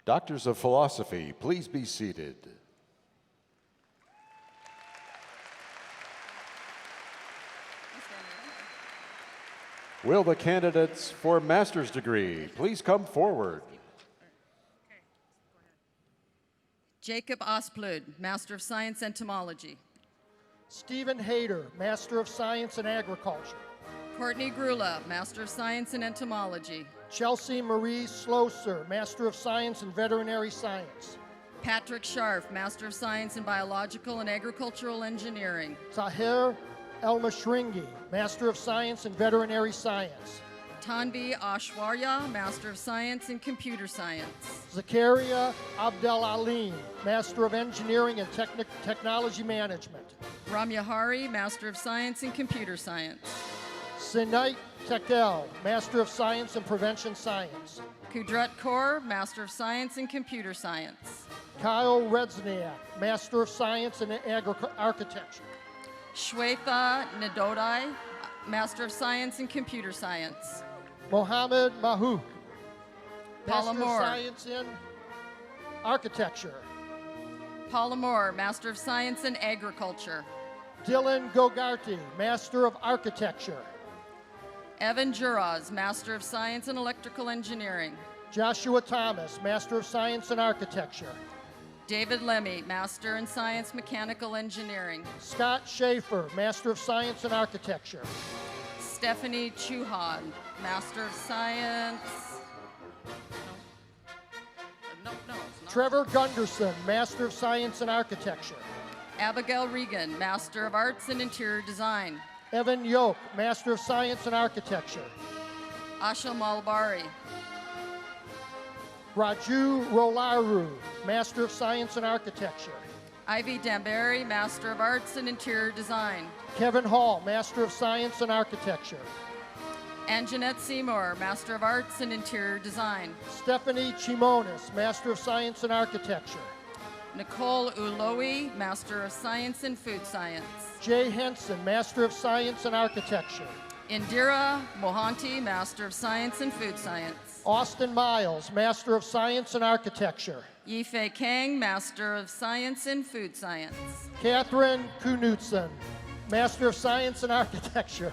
S1: Doctors of Philosophy, please be seated. Will the candidates for master's degree please come forward?
S17: Jacob Osplund, Master of Science Entomology.
S18: Stephen Hayter, Master of Science in Agriculture.
S17: Courtney Grula, Master of Science in Entomology.
S18: Chelsea Marie Slosser, Master of Science in Veterinary Science.
S17: Patrick Scharf, Master of Science in Biological and Agricultural Engineering.
S18: Tahir Elmashringi, Master of Science in Veterinary Science.
S17: Tanvi Ashwarya, Master of Science in Computer Science.
S18: Zakaria Abdelalim, Master of Engineering and Technology Management.
S17: Ramya Hari, Master of Science in Computer Science.
S18: Sinait Tekel, Master of Science in Prevention Science.
S17: Kudrat Kaur, Master of Science in Computer Science.
S18: Kyle Redzniak, Master of Science in Architecture.
S17: Shweta Nadodai, Master of Science in Computer Science.
S18: Mohammed Mahouk,
S17: Paula
S18: Master
S17: Moore.
S18: of Science in Architecture.
S17: Paula Moore, Master of Science in Agriculture.
S18: Dylan Gogarty, Master of Architecture.
S17: Evan Juraz, Master of Science in Electrical Engineering.
S18: Joshua Thomas, Master of Science in Architecture.
S17: David Lemmy, Master in Science Mechanical Engineering.
S18: Scott Schaefer, Master of Science in Architecture.
S17: Stephanie Chuhan, Master of Science. No, it's not.
S18: Trevor Gunderson, Master of Science in Architecture.
S17: Abigail Regan, Master of Arts in Interior Design.
S18: Evan Yoke, Master of Science in Architecture.
S17: Asha Malbari.
S18: Raju Rolaru, Master of Science in Architecture.
S17: Ivy Danbury, Master of Arts in Interior Design.
S18: Kevin Hall, Master of Science in Architecture.
S17: Anjanette Seymour, Master of Arts in Interior Design.
S18: Stephanie Chimonis, Master of Science in Architecture.
S17: Nicole Ulowi, Master of Science in Food Science.
S18: Jay Henson, Master of Science in Architecture.
S17: Indira Mohanty, Master of Science in Food Science.
S18: Austin Miles, Master of Science in Architecture.
S17: Yifei Kang, Master of Science in Food Science.
S18: Catherine Knutson, Master of Science in Architecture.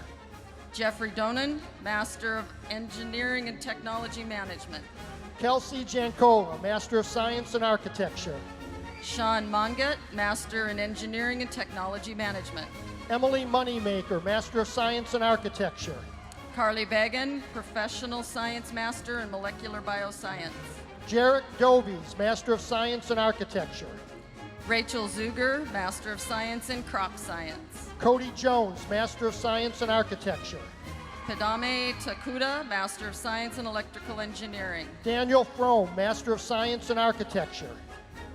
S17: Jeffrey Donan, Master of Engineering and Technology Management.
S18: Kelsey Jancola, Master of Science in Architecture.
S17: Sean Monget, Master in Engineering and Technology Management.
S18: Emily Moneymaker, Master of Science in Architecture.
S17: Carly Bagan, Professional Science Master in Molecular Bioscience.
S18: Jarek Dobies, Master of Science in Architecture.
S17: Rachel Zuger, Master of Science in Crop Science.
S18: Cody Jones, Master of Science in Architecture.
S17: Padame Takuda, Master of Science in Electrical Engineering.
S18: Daniel Frome, Master of Science in Architecture.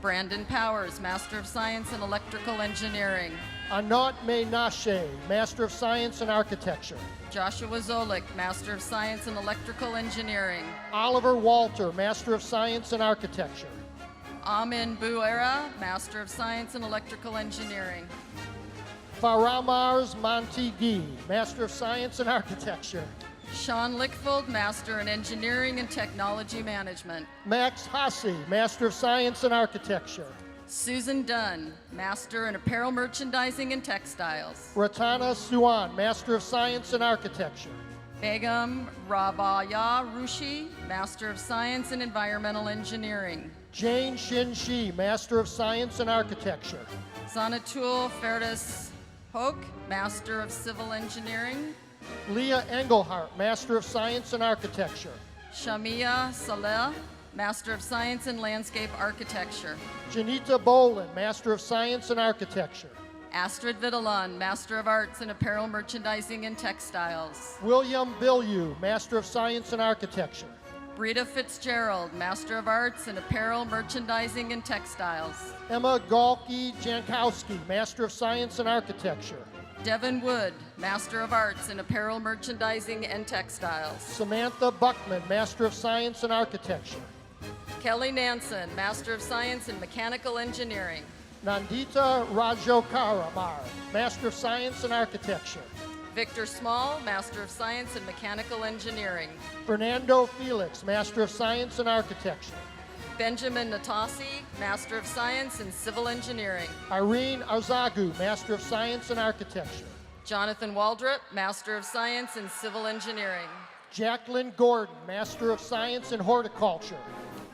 S17: Brandon Powers, Master of Science in Electrical Engineering.
S18: Anat Menashe, Master of Science in Architecture.
S17: Joshua Zolik, Master of Science in Electrical Engineering.
S18: Oliver Walter, Master of Science in Architecture.
S17: Amin Buera, Master of Science in Electrical Engineering.
S18: Faramars Montigui, Master of Science in Architecture.
S17: Sean Lickfold, Master in Engineering and Technology Management.
S18: Max Hasse, Master of Science in Architecture.
S17: Susan Dunn, Master in Apparel Merchandising and Textiles.
S18: Ratana Suwan, Master of Science in Architecture.
S17: Begum Rabaya Rushi, Master of Science in Environmental Engineering.
S18: Jane Shin Shi, Master of Science in Architecture.
S17: Zanatul Ferdas Hoke, Master of Civil Engineering.
S18: Leah Engelhart, Master of Science in Architecture.
S17: Shamia Saleh, Master of Science in Landscape Architecture.
S18: Janita Bolin, Master of Science in Architecture.
S17: Astrid Vitalan, Master of Arts in Apparel Merchandising and Textiles.
S18: William Billieu, Master of Science in Architecture.
S17: Brita Fitzgerald, Master of Arts in Apparel Merchandising and Textiles.
S18: Emma Galki Jankowski, Master of Science in Architecture.
S17: Devin Wood, Master of Arts in Apparel Merchandising and Textiles.
S18: Samantha Buckman, Master of Science in Architecture.
S17: Kelly Nansen, Master of Science in Mechanical Engineering.
S18: Nandita Rajokaramar, Master of Science in Architecture.
S17: Victor Small, Master of Science in Mechanical Engineering.
S18: Fernando Felix, Master of Science in Architecture.
S17: Benjamin Natasi, Master of Science in Civil Engineering.
S18: Irene Arzagu, Master of Science in Architecture.
S17: Jonathan Waldrop, Master of Science in Civil Engineering.
S18: Jacqueline Gordon, Master of Science in Horticulture.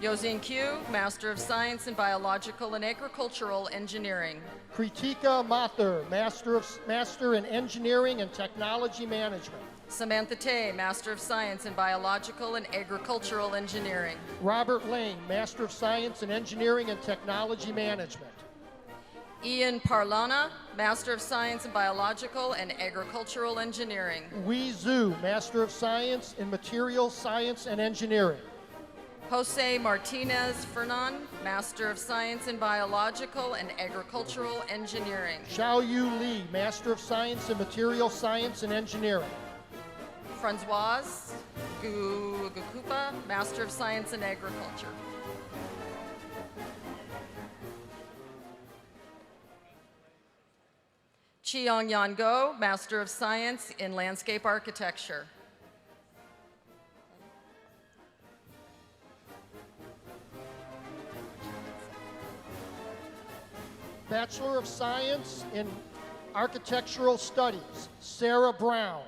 S17: Yozin Q, Master of Science in Biological and Agricultural Engineering.
S18: Kritika Mathur, Master in Engineering and Technology Management.
S17: Samantha Tay, Master of Science in Biological and Agricultural Engineering.
S18: Robert Lane, Master of Science in Engineering and Technology Management.
S17: Ian Parlana, Master of Science in Biological and Agricultural Engineering.
S18: Wei Zhu, Master of Science in Materials Science and Engineering.
S17: Jose Martinez Fernan, Master of Science in Biological and Agricultural Engineering.
S18: Xiaoyu Li, Master of Science in Materials Science and Engineering.
S17: Francoise Gukupa, Master of Science in Agriculture. Chiong Yan Go, Master of Science in Landscape Architecture.
S18: Bachelor of Science in Architectural Studies, Sarah Brown.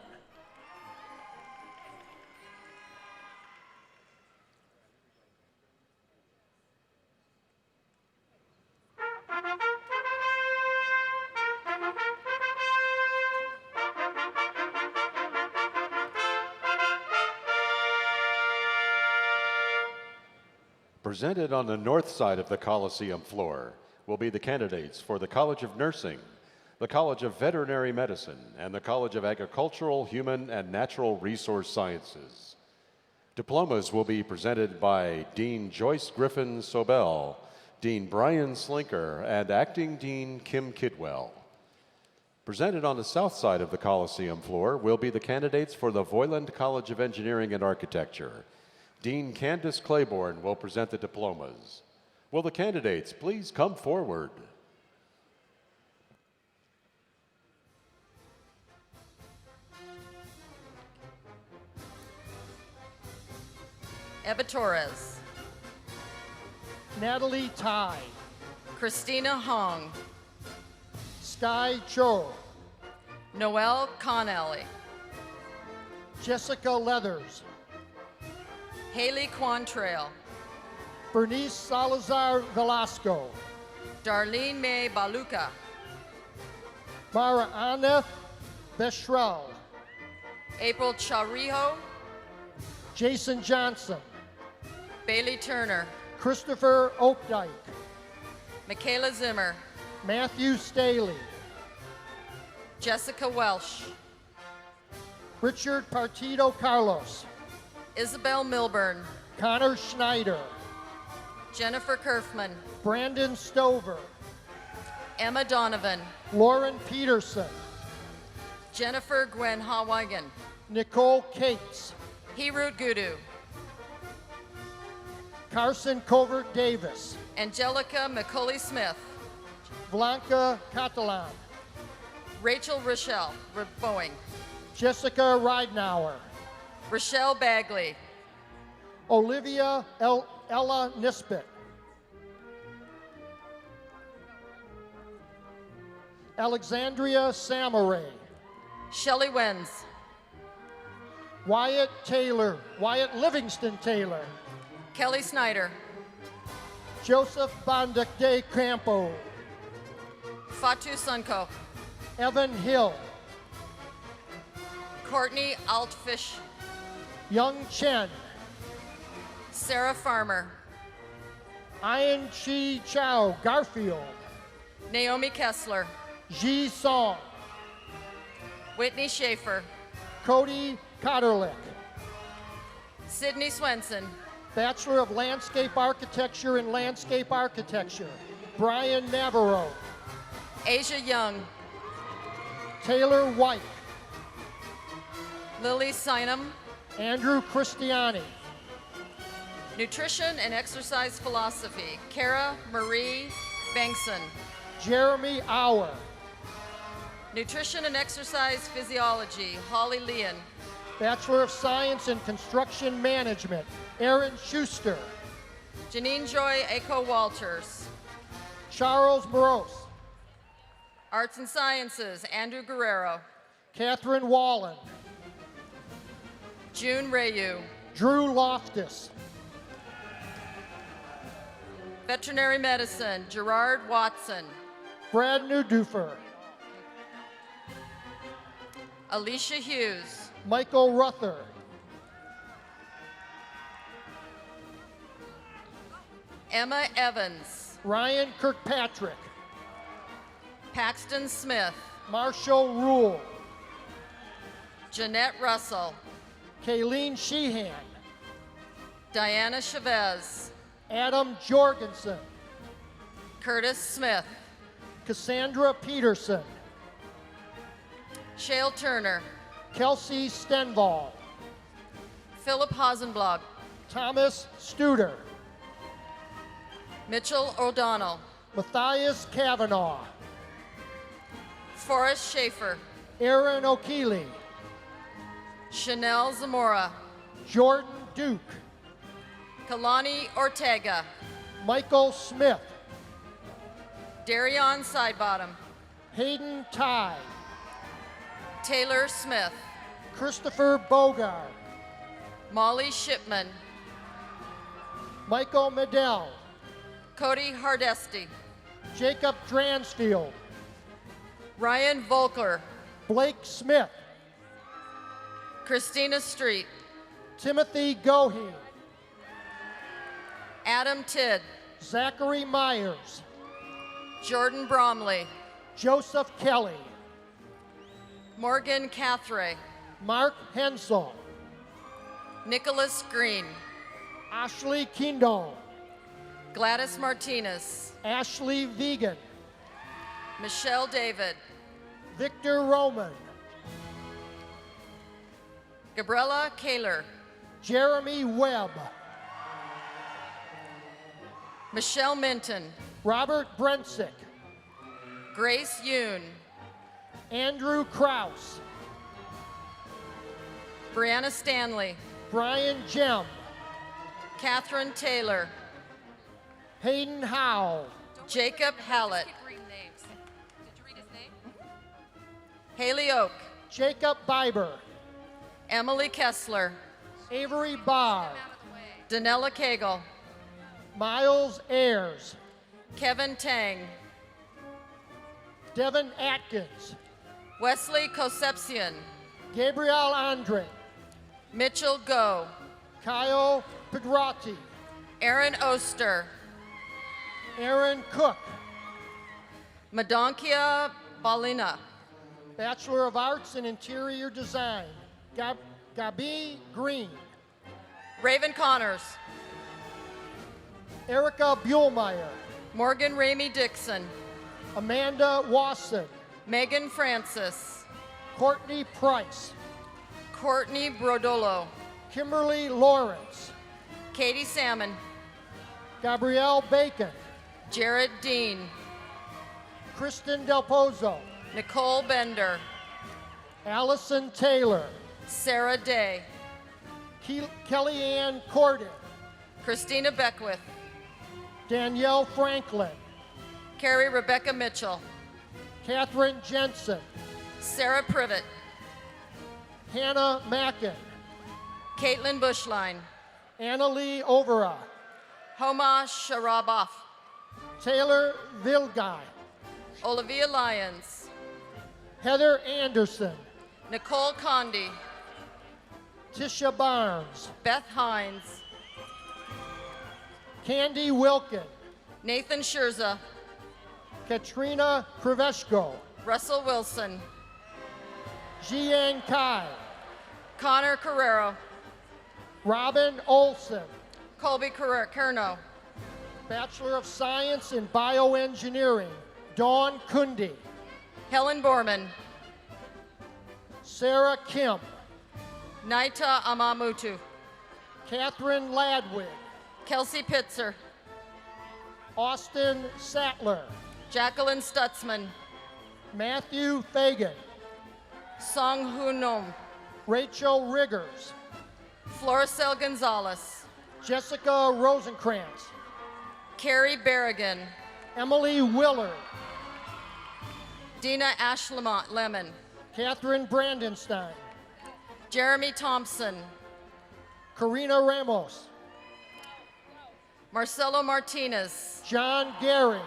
S1: Presented on the north side of the Coliseum floor will be the candidates for the College of Nursing, the College of Veterinary Medicine, and the College of Agricultural, Human, and Natural Resource Sciences. Diplomas will be presented by Dean Joyce Griffin Sobel, Dean Brian Slinker, and Acting Dean Kim Kidwell. Presented on the south side of the Coliseum floor will be the candidates for the Voiland College of Engineering and Architecture. Dean Candace Claiborne will present the diplomas. Will the candidates please come forward?
S19: Eva Torres,
S18: Natalie Tai,
S19: Christina Hong,
S18: Sky Cho,
S19: Noelle Connelly,
S18: Jessica Leathers,
S19: Haley Quantrail,
S18: Bernice Salazar Velasco,
S19: Darlene May Baluka,
S18: Mara Aneth Beshrell,
S19: April Charijo,
S18: Jason Johnson,
S19: Bailey Turner,
S18: Christopher Oakdike,
S19: Michaela Zimmer,
S18: Matthew Staley,
S19: Jessica Welsh,
S18: Richard Partido Carlos,
S19: Isabel Milburn,
S18: Connor Schneider,
S19: Jennifer Kerfman,
S18: Brandon Stover,
S19: Emma Donovan,
S18: Lauren Peterson,
S19: Jennifer Gwen Hawagan,
S18: Nicole Cates,
S19: Hirut Gudu,
S18: Carson Covert Davis,
S19: Angelica McCulley Smith,
S18: Blanca Catalan,
S19: Rachel Rochelle Boeing,
S18: Jessica Ridenauer,
S19: Rochelle Bagley,
S18: Olivia Ella Nisbet, Alexandria Samaray,
S19: Shelley Wenz,
S18: Wyatt Livingston Taylor,
S19: Kelly Snyder,
S18: Joseph Bondic de Campo,
S19: Fatu Sunko,
S18: Evan Hill,
S19: Courtney Altfish,
S18: Young Chen,
S19: Sarah Farmer,
S18: Ian Chi Chow Garfield,
S19: Naomi Kessler,
S18: Ji Song,
S19: Whitney Schaefer,
S18: Cody Cotterlick,
S19: Sydney Swenson,
S18: Bachelor of Landscape Architecture and Landscape Architecture, Brian Navarro,
S19: Asia Young,
S18: Taylor White,
S19: Lily Sinem,
S18: Andrew Christiani,
S19: Nutrition and Exercise Philosophy, Kara Marie Bengtson,
S18: Jeremy Auer,
S19: Nutrition and Exercise Physiology, Holly Leon,
S18: Bachelor of Science in Construction Management, Aaron Schuster,
S19: Janine Joy Echo Walters,
S18: Charles Moros,
S19: Arts and Sciences, Andrew Guerrero,
S18: Catherine Wallen,
S19: June Rayu,
S18: Drew Loftus,
S19: Veterinary Medicine, Gerard Watson,
S18: Brad Newdufer,
S19: Alicia Hughes,
S18: Michael Ruther,
S19: Emma Evans,
S18: Ryan Kirkpatrick,
S19: Paxton Smith,
S18: Marshall Rule,
S19: Jeanette Russell,
S18: Kayleen Sheehan,
S19: Diana Chavez,
S18: Adam Jorgensen,
S19: Curtis Smith,
S18: Cassandra Peterson,
S19: Shale Turner,
S18: Kelsey Stenval,
S19: Philip Hasenblog,
S18: Thomas Studer,
S19: Mitchell O'Donnell,
S18: Matthias Kavanaugh,
S19: Forrest Schaefer,
S18: Aaron O'Keeley,
S19: Chanel Zamora,
S18: Jordan Duke,
S19: Kalani Ortega,
S18: Michael Smith,
S19: Darion Sidebottom,
S18: Hayden Ty,
S19: Taylor Smith,
S18: Christopher Bogart,
S19: Molly Shipman,
S18: Michael Medell,
S19: Cody Hardesty,
S18: Jacob Dransfield,
S19: Ryan Volker,
S18: Blake Smith,
S19: Christina Street,
S18: Timothy Goheen,
S19: Adam Tidd.
S18: Zachary Myers.
S19: Jordan Bromley.
S18: Joseph Kelly.
S19: Morgan Cathray.
S18: Mark Hensel.
S19: Nicholas Green.
S18: Ashley Kindle.
S19: Gladys Martinez.
S18: Ashley Vegan.
S19: Michelle David.
S18: Victor Roman.
S19: Gabriella Kaler.
S18: Jeremy Webb.
S19: Michelle Minton.
S18: Robert Brensick.
S19: Grace Yoon.
S18: Andrew Kraus.
S19: Brianna Stanley.
S18: Brian Jem.
S19: Catherine Taylor.
S18: Hayden Howe.
S19: Jacob Hallett. Haley Oak.
S18: Jacob Biber.
S19: Emily Kessler.
S18: Avery Barr.
S19: Danella Cagle.
S18: Miles Ayers.
S19: Kevin Tang.
S18: Devin Atkins.
S19: Wesley Concepcion.
S18: Gabriel Andre.
S19: Mitchell Go.
S18: Kyle Pedrati.
S19: Aaron Oster.
S18: Aaron Cook.
S19: Madonkia Balina.
S18: Bachelor of Arts in Interior Design. Gabi Green.
S19: Raven Connors.
S18: Erica Buhlmeyer.
S19: Morgan Ramey Dixon.
S18: Amanda Wasson.
S19: Megan Francis.
S18: Courtney Price.
S19: Courtney Brodolo.
S18: Kimberly Lawrence.
S19: Katie Salmon.
S18: Gabrielle Bacon.
S19: Jared Dean.
S18: Kristen Del Pozo.
S19: Nicole Bender.
S18: Allison Taylor.
S19: Sarah Day.
S18: Kellyanne Corden.
S19: Christina Beckwith.
S18: Danielle Franklin.
S19: Carrie Rebecca Mitchell.
S18: Catherine Jensen.
S19: Sarah Privet.
S18: Hannah Mackin.
S19: Caitlin Bushline.
S18: Annalie Overa.
S19: Homa Sharaboff.
S18: Taylor Vilguy.
S19: Olivia Lyons.
S18: Heather Anderson.
S19: Nicole Condi.
S18: Tisha Barnes.
S19: Beth Hines.
S18: Candy Wilkin.
S19: Nathan Scherza.
S18: Katrina Kriveshko.
S19: Russell Wilson.
S18: Jiang Kai.
S19: Connor Carrero.
S18: Robin Olson.
S19: Colby Kerno.
S18: Bachelor of Science in Bioengineering. Dawn Kundi.
S19: Helen Borman.
S18: Sarah Kim.
S19: Naita Amamutu.
S18: Catherine Ladwig.
S19: Kelsey Pitzer.
S18: Austin Sattler.
S19: Jacqueline Stutzman.
S18: Matthew Fagan.
S19: Song Hunom.
S18: Rachel Riggers.
S19: Floricel Gonzalez.
S18: Jessica Rosenkrantz.
S19: Carrie Berrigan.
S18: Emily Willard.
S19: Dina Ashlamont Lemon.
S18: Catherine Brandenstein.
S19: Jeremy Thompson.
S18: Karina Ramos.
S19: Marcelo Martinez.
S18: John Gehring.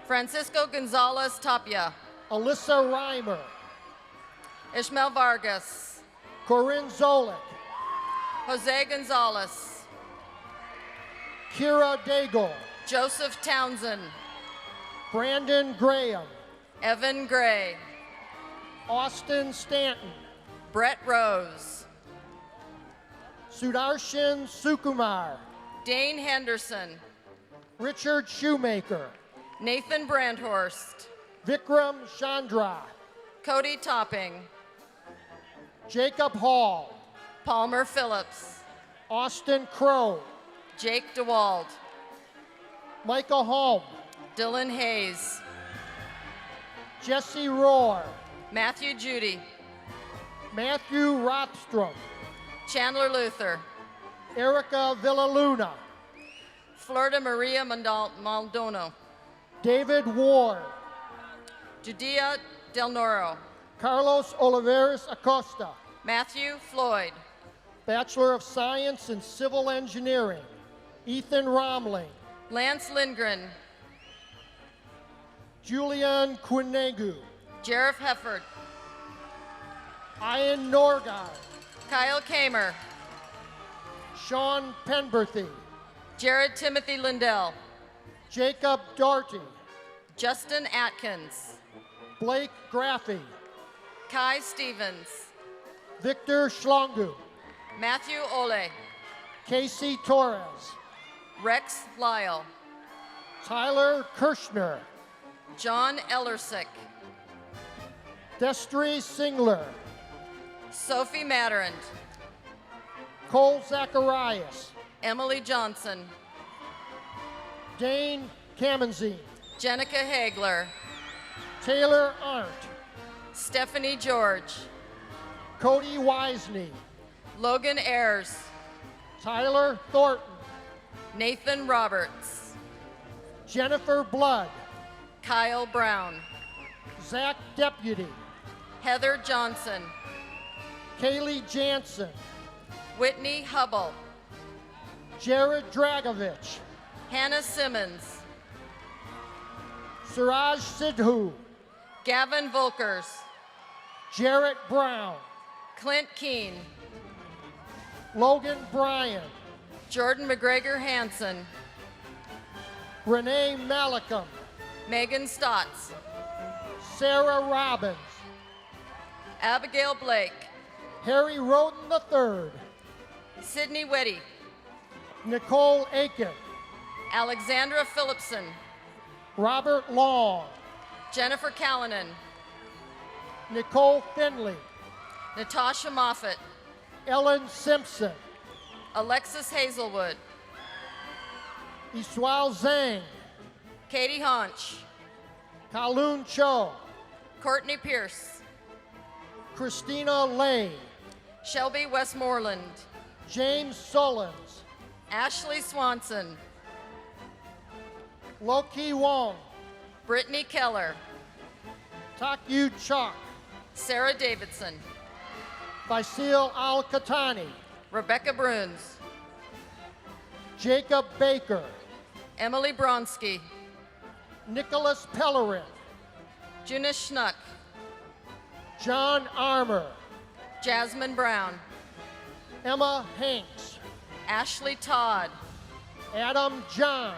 S19: Francisco Gonzalez Tapia.
S18: Alyssa Reimer.
S19: Ishmael Vargas.
S18: Corinne Zolik.
S19: Jose Gonzalez.
S18: Kira Daigle.
S19: Joseph Townsend.
S18: Brandon Graham.
S19: Evan Gray.
S18: Austin Stanton.
S19: Brett Rose.
S18: Sudarshan Sukumar.
S19: Dane Henderson.
S18: Richard Shoemaker.
S19: Nathan Brandhorst.
S18: Vikram Chandra.
S19: Cody Topping.
S18: Jacob Hall.
S19: Palmer Phillips.
S18: Austin Crow.
S19: Jake DeWald.
S18: Michael Holm.
S19: Dylan Hayes.
S18: Jesse Rohr.
S19: Matthew Judy.
S18: Matthew Rothstrom.
S19: Chandler Luther.
S18: Erica Villaluna.
S19: Florida Maria Maldono.
S18: David Ward.
S19: Judea Del Noro.
S18: Carlos Oliveras Acosta.
S19: Matthew Floyd.
S18: Bachelor of Science in Civil Engineering. Ethan Romling.
S19: Lance Lindgren.
S18: Julian Quinegu.
S19: Jareth Hefford.
S18: Ian Norgard.
S19: Kyle Kamer.
S18: Sean Penberthy.
S19: Jared Timothy Lindell.
S18: Jacob Doherty.
S19: Justin Atkins.
S18: Blake Graffey.
S19: Kai Stevens.
S18: Victor Schlongu.
S19: Matthew Ole.
S18: Casey Torres.
S19: Rex Lyle.
S18: Tyler Kirschner.
S19: John Ellersick.
S18: Destry Singler.
S19: Sophie Matterand.
S18: Cole Zacharias.
S19: Emily Johnson.
S18: Dane Kamenzine.
S19: Jenica Hagler.
S18: Taylor Arndt.
S19: Stephanie George.
S18: Cody Wisney.
S19: Logan Ayers.
S18: Tyler Thornton.
S19: Nathan Roberts.
S18: Jennifer Blood.
S19: Kyle Brown.
S18: Zach Deputy.
S19: Heather Johnson.
S18: Kaylee Jansen.
S19: Whitney Hubble.
S18: Jared Dragovich.
S19: Hannah Simmons.
S18: Suraj Sidhu.
S19: Gavin Volkers.
S18: Jarrett Brown.
S19: Clint Keene.
S18: Logan Bryan.
S19: Jordan McGregor Hansen.
S18: Renee Malcolm.
S19: Megan Stotts.
S18: Sarah Robbins.
S19: Abigail Blake.
S18: Harry Roden III.
S19: Sydney Weddy.
S18: Nicole Aiken.
S19: Alexandra Phillipson.
S18: Robert Long.
S19: Jennifer Callanan.
S18: Nicole Finley.
S19: Natasha Moffett.
S18: Ellen Simpson.
S19: Alexis Hazelwood.
S18: Iswal Zhang.
S19: Katie Haunch.
S18: Kowloon Cho.
S19: Courtney Pierce.
S18: Christina Lay.
S19: Shelby Westmoreland.
S18: James Sullins.
S19: Ashley Swanson.
S18: Loki Wong.
S19: Brittany Keller.
S18: Takyu Chok.
S19: Sarah Davidson.
S18: Faisal Al-Khatani.
S19: Rebecca Bruns.
S18: Jacob Baker.
S19: Emily Bronsky.
S18: Nicholas Pellerin.
S19: Juna Schnuck.
S18: John Armour.
S19: Jasmine Brown.
S18: Emma Hanks.
S19: Ashley Todd.
S18: Adam John.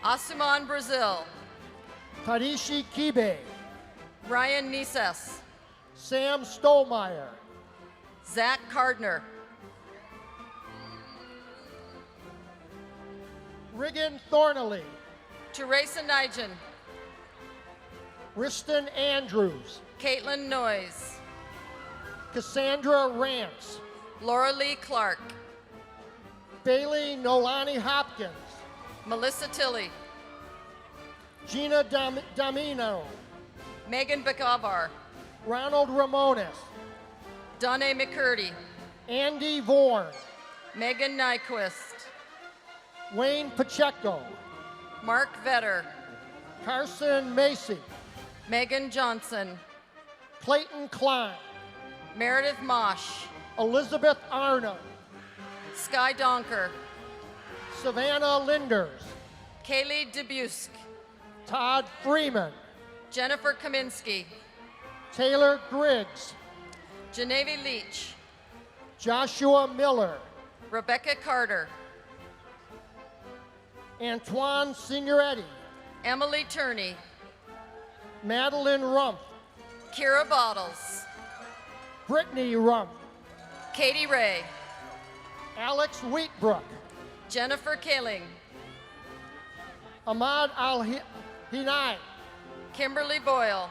S19: Asuman Brazil.
S18: Tadishi Kibe.
S19: Ryan Nises.
S18: Sam Stolmeyer.
S19: Zach Cardner.
S18: Riggin Thornley.
S19: Teresa Nigel.
S18: Riston Andrews.
S19: Caitlin Noyes.
S18: Cassandra Rance.
S19: Laura Lee Clark.
S18: Bailey Nolani Hopkins.
S19: Melissa Tilley.
S18: Gina Domino.
S19: Megan Bakavar.
S18: Ronald Ramones.
S19: Donna McCurdy.
S18: Andy Vorn.
S19: Megan Nyquist.
S18: Wayne Pacheco.
S19: Mark Vetter.
S18: Carson Macy.
S19: Megan Johnson.
S18: Clayton Klein.
S19: Meredith Mosh.
S18: Elizabeth Arno.
S19: Sky Donker.
S18: Savannah Linders.
S19: Kaylee Debusk.
S18: Todd Freeman.
S19: Jennifer Kaminsky.
S18: Taylor Griggs.
S19: Genevieve Leach.
S18: Joshua Miller.
S19: Rebecca Carter.
S18: Antoine Signoretti.
S19: Emily Turney.
S18: Madeline Rumpf.
S19: Kira Bottles.
S18: Brittany Rumpf.
S19: Katie Ray.
S18: Alex Wheatbrook.
S19: Jennifer Kaling.
S18: Ahmad Al-Hinai.
S19: Kimberly Boyle.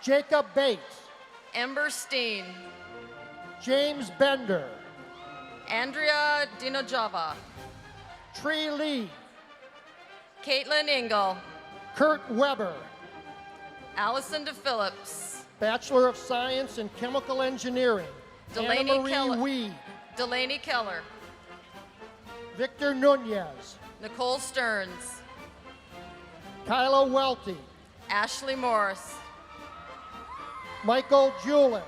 S18: Jacob Bates.
S19: Ember Steen.
S18: James Bender.
S19: Andrea Dinojava.
S18: Tree Lee.
S19: Caitlin Engel.
S18: Kurt Weber.
S19: Allison DePhillips.
S18: Bachelor of Science in Chemical Engineering.
S19: Delaney
S18: Anna Marie
S19: Keller.
S18: Weed.
S19: Delaney Keller.
S18: Victor Nunez.
S19: Nicole Stearns.
S18: Kyla Welty.
S19: Ashley Morris.
S18: Michael Julin.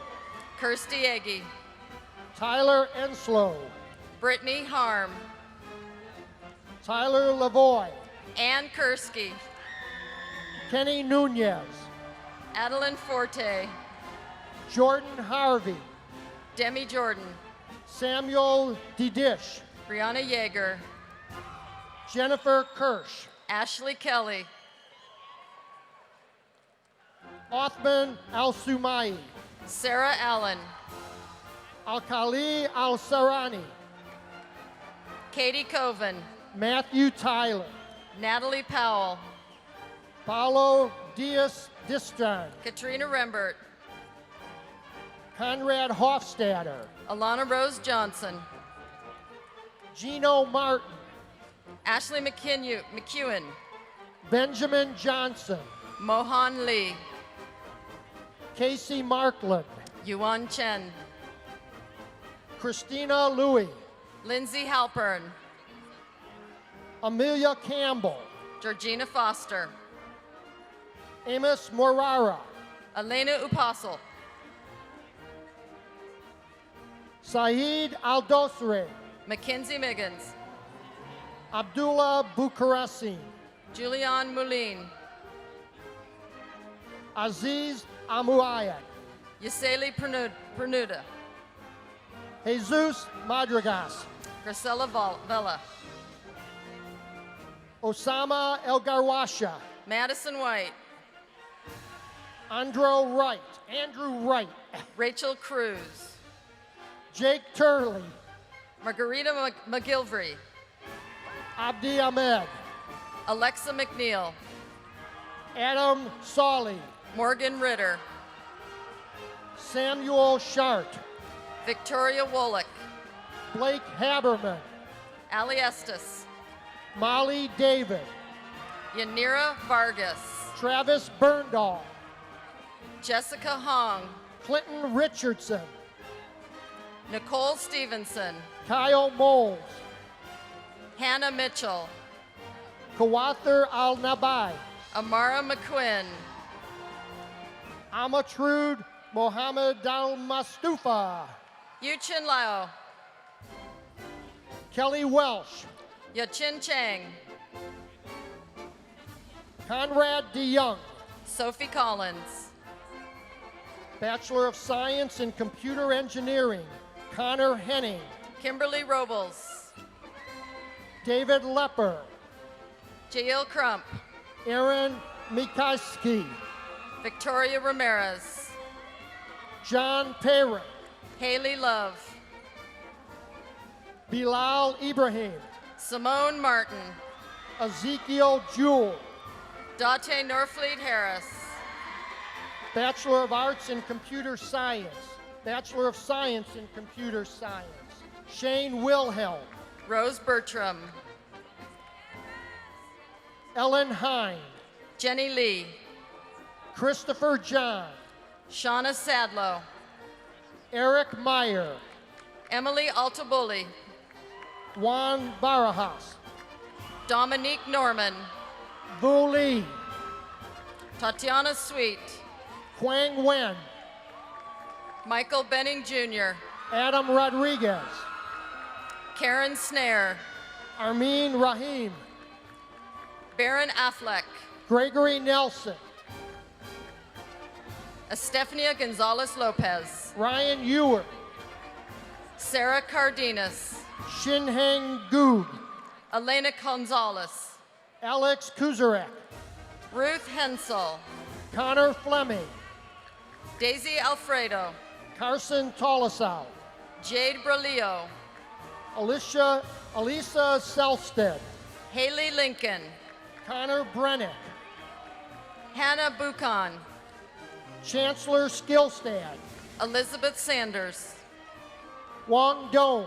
S19: Kirsty Eggy.
S18: Tyler Enslow.
S19: Brittany Harm.
S18: Tyler Lavoy.
S19: Ann Kursky.
S18: Kenny Nunez.
S19: Adeline Forte.
S18: Jordan Harvey.
S19: Demi Jordan.
S18: Samuel Didish.
S19: Brianna Yeager.
S18: Jennifer Kirsch.
S19: Ashley Kelly.
S18: Othman Al-Sumai.
S19: Sarah Allen.
S18: Al-Khali Al-Sarani.
S19: Katie Coven.
S18: Matthew Tyler.
S19: Natalie Powell.
S18: Paulo Diaz-Distran.
S19: Katrina Rembert.
S18: Conrad Hofstadter.
S19: Alana Rose Johnson.
S18: Gino Martin.
S19: Ashley McEwen.
S18: Benjamin Johnson.
S19: Mohan Lee.
S18: Casey Markland.
S19: Yuan Chen.
S18: Christina Louie.
S19: Lindsay Halpern.
S18: Amelia Campbell.
S19: Georgina Foster.
S18: Amos Morara.
S19: Elena Upassel.
S18: Saeed Al-Dosre.
S19: Mackenzie Miggins.
S18: Abdullah Bukarasin.
S19: Julian Moulin.
S18: Aziz Amuayat.
S19: Yaseli Pernuda.
S18: Jesus Madrigas.
S19: Grisela Vela.
S18: Osama El Garwasha.
S19: Madison White.
S18: Andrew Wright.
S19: Rachel Cruz.
S18: Jake Turley.
S19: Margarita McGilvery.
S18: Abdi Ahmed.
S19: Alexa McNeil.
S18: Adam Solly.
S19: Morgan Ritter.
S18: Samuel Shart.
S19: Victoria Wolick.
S18: Blake Haberman.
S19: Ali Estes.
S18: Molly David.
S19: Yanira Vargas.
S18: Travis Burndahl.
S19: Jessica Hong.
S18: Clinton Richardson.
S19: Nicole Stevenson.
S18: Kyle Moles.
S19: Hannah Mitchell.
S18: Kawather Al-Nabai.
S19: Amara McQuinn.
S18: Amatrude Mohammed Al-Mastufa.
S19: Yuchin Lao.
S18: Kelly Welsh.
S19: Yachin Chang.
S18: Conrad DeYoung.
S19: Sophie Collins.
S18: Bachelor of Science in Computer Engineering, Connor Henning.
S19: Kimberly Robles.
S18: David Lepper.
S19: Jael Crump.
S18: Aaron Mikaski.
S19: Victoria Ramirez.
S18: John Perrin.
S19: Haley Love.
S18: Bilal Ibrahim.
S19: Simone Martin.
S18: Ezekiel Jewell.
S19: Date Norfleet Harris.
S18: Bachelor of Arts in Computer Science. Bachelor of Science in Computer Science. Shane Wilhelm.
S19: Rose Bertram.
S18: Ellen Hine.
S19: Jenny Lee.
S18: Christopher John.
S19: Shauna Sadlow.
S18: Eric Meyer.
S19: Emily Altabulli.
S18: Juan Barajas.
S19: Dominique Norman.
S18: Vu Lee.
S19: Tatiana Sweet.
S18: Quang Wen.
S19: Michael Benning Jr.
S18: Adam Rodriguez.
S19: Karen Snare.
S18: Armin Rahim.
S19: Baron Affleck.
S18: Gregory Nelson.
S19: Estefania Gonzalez Lopez.
S18: Ryan Ewer.
S19: Sarah Cardenas.
S18: Shinheng Goog.
S19: Elena Gonzalez.
S18: Alex Kuzarek.
S19: Ruth Hensel.
S18: Connor Fleming.
S19: Daisy Alfredo.
S18: Carson Tolosau.
S19: Jade Bralio.
S18: Elisa Selstead.
S19: Haley Lincoln.
S18: Connor Brennick.
S19: Hannah Buchan.
S18: Chancellor Skillstad.
S19: Elizabeth Sanders.
S18: Wang Dong.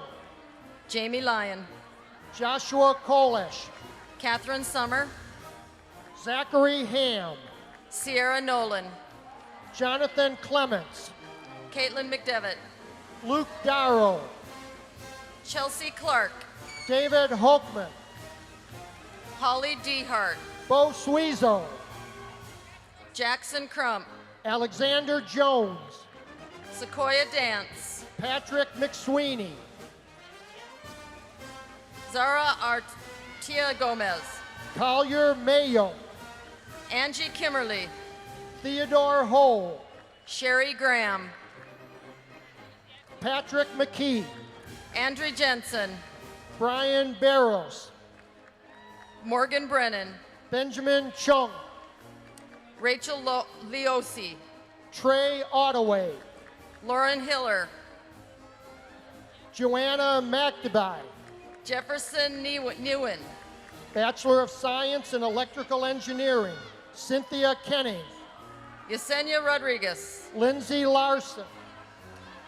S19: Jamie Lyon.
S18: Joshua Kolesh.
S19: Catherine Summer.
S18: Zachary Ham.
S19: Sierra Nolan.
S18: Jonathan Clements.
S19: Caitlin McDevitt.
S18: Luke Darrow.
S19: Chelsea Clark.
S18: David Hochman.
S19: Holly Dehart.
S18: Bo Suizo.
S19: Jackson Crump.
S18: Alexander Jones.
S19: Sequoia Dance.
S18: Patrick McSweeney.
S19: Zara Artia Gomez.
S18: Collier Mayo.
S19: Angie Kimmerly.
S18: Theodore Hole.
S19: Sherry Graham.
S18: Patrick McKee.
S19: Andrew Jensen.
S18: Brian Barrows.
S19: Morgan Brennan,
S18: Benjamin Chung,
S19: Rachel Leosi,
S18: Trey Ottaway,
S19: Lauren Hiller,
S18: Joanna McDeby,
S19: Jefferson Newen,
S18: Bachelor of Science in Electrical Engineering, Cynthia Kenning,
S19: Yesenia Rodriguez,
S18: Lindsay Larson,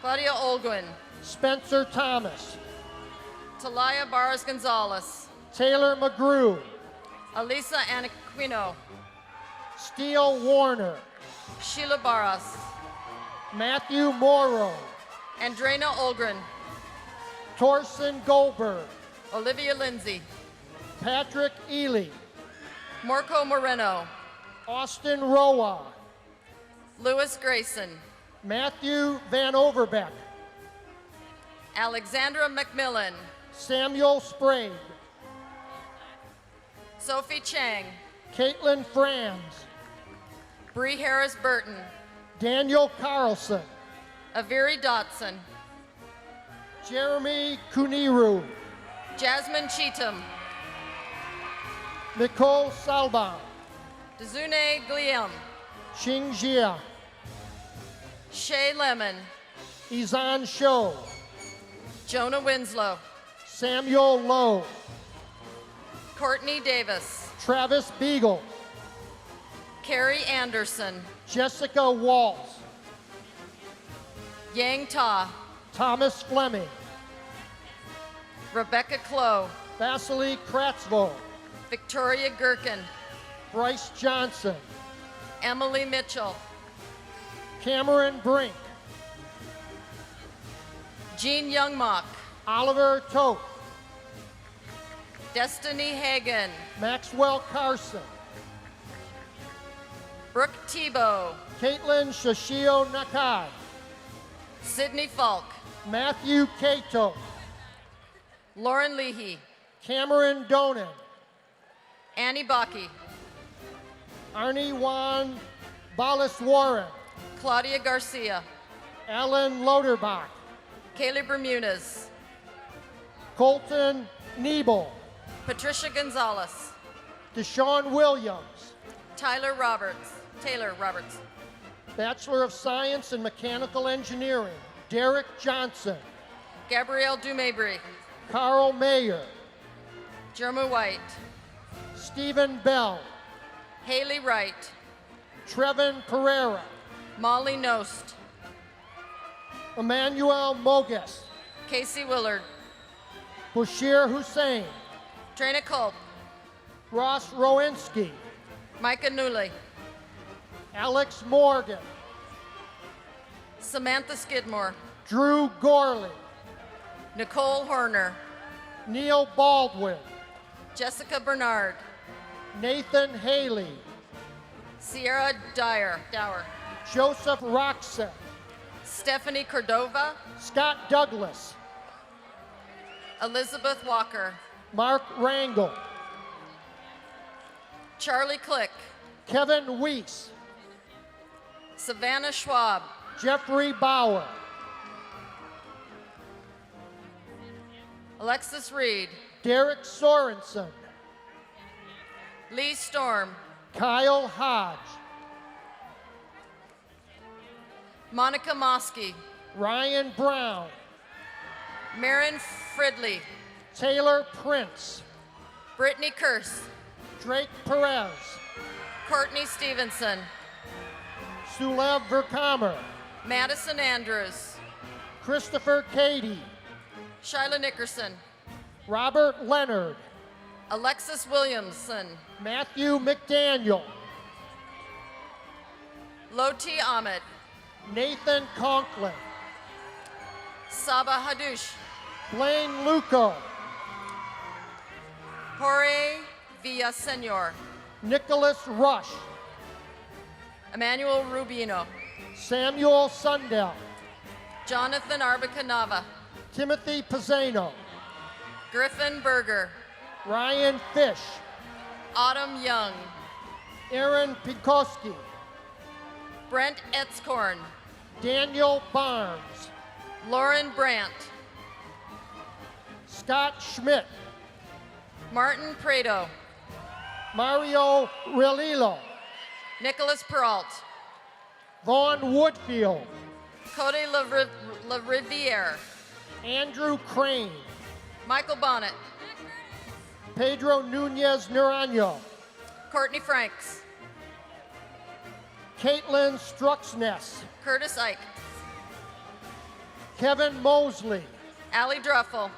S19: Claudia Olguin,
S18: Spencer Thomas,
S19: Talaya Barras Gonzalez,
S18: Taylor McGrew,
S19: Alisa Anaquino,
S18: Steele Warner,
S19: Sheila Barras,
S18: Matthew Morrow,
S19: Andrena Olgren,
S18: Torsten Goldberg,
S19: Olivia Lindsay,
S18: Patrick Ely,
S19: Morco Moreno,
S18: Austin Roa,
S19: Louis Grayson,
S18: Matthew Van Overbeck,
S19: Alexandra McMillan,
S18: Samuel Sprague,
S19: Sophie Chang,
S18: Caitlin Franz,
S19: Bree Harris Burton,
S18: Daniel Carlson,
S19: Aviri Dotson,
S18: Jeremy Kuniru,
S19: Jasmine Cheatham,
S18: Nicole Salban,
S19: Dazune Gliam,
S18: Xing Jia,
S19: Shay Lemon,
S18: Izan Shou,
S19: Jonah Winslow,
S18: Samuel Lowe,
S19: Courtney Davis,
S18: Travis Beagle,
S19: Carrie Anderson,
S18: Jessica Waltz,
S19: Yang Ta,
S18: Thomas Fleming,
S19: Rebecca Clow,
S18: Vasily Kratzvo,
S19: Victoria Gherkin,
S18: Bryce Johnson,
S19: Emily Mitchell,
S18: Cameron Brink,
S19: Jean Youngmock,
S18: Oliver Toth,
S19: Destiny Hagen,
S18: Maxwell Carson,
S19: Brooke Tebow,
S18: Caitlin Shashio Nakai,
S19: Sydney Falk,
S18: Matthew Cato,
S19: Lauren Leahy,
S18: Cameron Donan,
S19: Annie Baki,
S18: Arnie Juan Ballas Warren,
S19: Claudia Garcia,
S18: Alan Loderbach,
S19: Kaylee Bermudez,
S18: Colton Niebel,
S19: Patricia Gonzalez,
S18: Deshaun Williams,
S19: Taylor Roberts,
S18: Bachelor of Science in Mechanical Engineering, Derek Johnson,
S19: Gabrielle Dumabry,
S18: Carl Mayer,
S19: Jerma White,
S18: Stephen Bell,
S19: Haley Wright,
S18: Trevin Pereira,
S19: Molly Nost,
S18: Emmanuel Mogus,
S19: Casey Willard,
S18: Bashir Hussein,
S19: Trina Culp,
S18: Ross Rowinski,
S19: Micah Newley,
S18: Alex Morgan,
S19: Samantha Skidmore,
S18: Drew Gorley,
S19: Nicole Horner,
S18: Neil Baldwin,
S19: Jessica Bernard,
S18: Nathan Haley,
S19: Sierra Dower,
S18: Joseph Roxon,
S19: Stephanie Cordova,
S18: Scott Douglas,
S19: Elizabeth Walker,
S18: Mark Rangel,
S19: Charlie Click,
S18: Kevin Weiss,
S19: Savannah Schwab,
S18: Jeffrey Bauer,
S19: Alexis Reed,
S18: Derek Sorensen,
S19: Lee Storm,
S18: Kyle Hodge,
S19: Monica Mosky,
S18: Ryan Brown,
S19: Marin Fridley,
S18: Taylor Prince,
S19: Brittany Curse,
S18: Drake Perez,
S19: Courtney Stevenson,
S18: Sulev Verkamer,
S19: Madison Andrews,
S18: Christopher Cady,
S19: Shyla Nickerson,
S18: Robert Leonard,
S19: Alexis Williamson,
S18: Matthew McDaniel,
S19: Loti Ahmed,
S18: Nathan Conklin,
S19: Saba Hadouche,
S18: Blaine Luco,
S19: Jorge Villasenor,
S18: Nicholas Rush,
S19: Emmanuel Rubino,
S18: Samuel Sundell,
S19: Jonathan Arbacanava,
S18: Timothy Pizzano,
S19: Griffin Berger,
S18: Ryan Fish,
S19: Autumn Young,
S18: Aaron Pikoski,
S19: Brent Etzkorn,
S18: Daniel Barnes,
S19: Lauren Brandt,
S18: Scott Schmidt,
S19: Martin Prado,
S18: Mario Relilo.
S19: Nicholas Peralt.
S18: Vaughn Woodfield.
S19: Cody LaRiviere.
S18: Andrew Crane.
S19: Michael Bonnet.
S18: Pedro Nunez Naranjo.
S19: Courtney Franks.
S18: Caitlin Struxness.
S19: Curtis Ike.
S18: Kevin Mosley.
S19: Allie Druffel.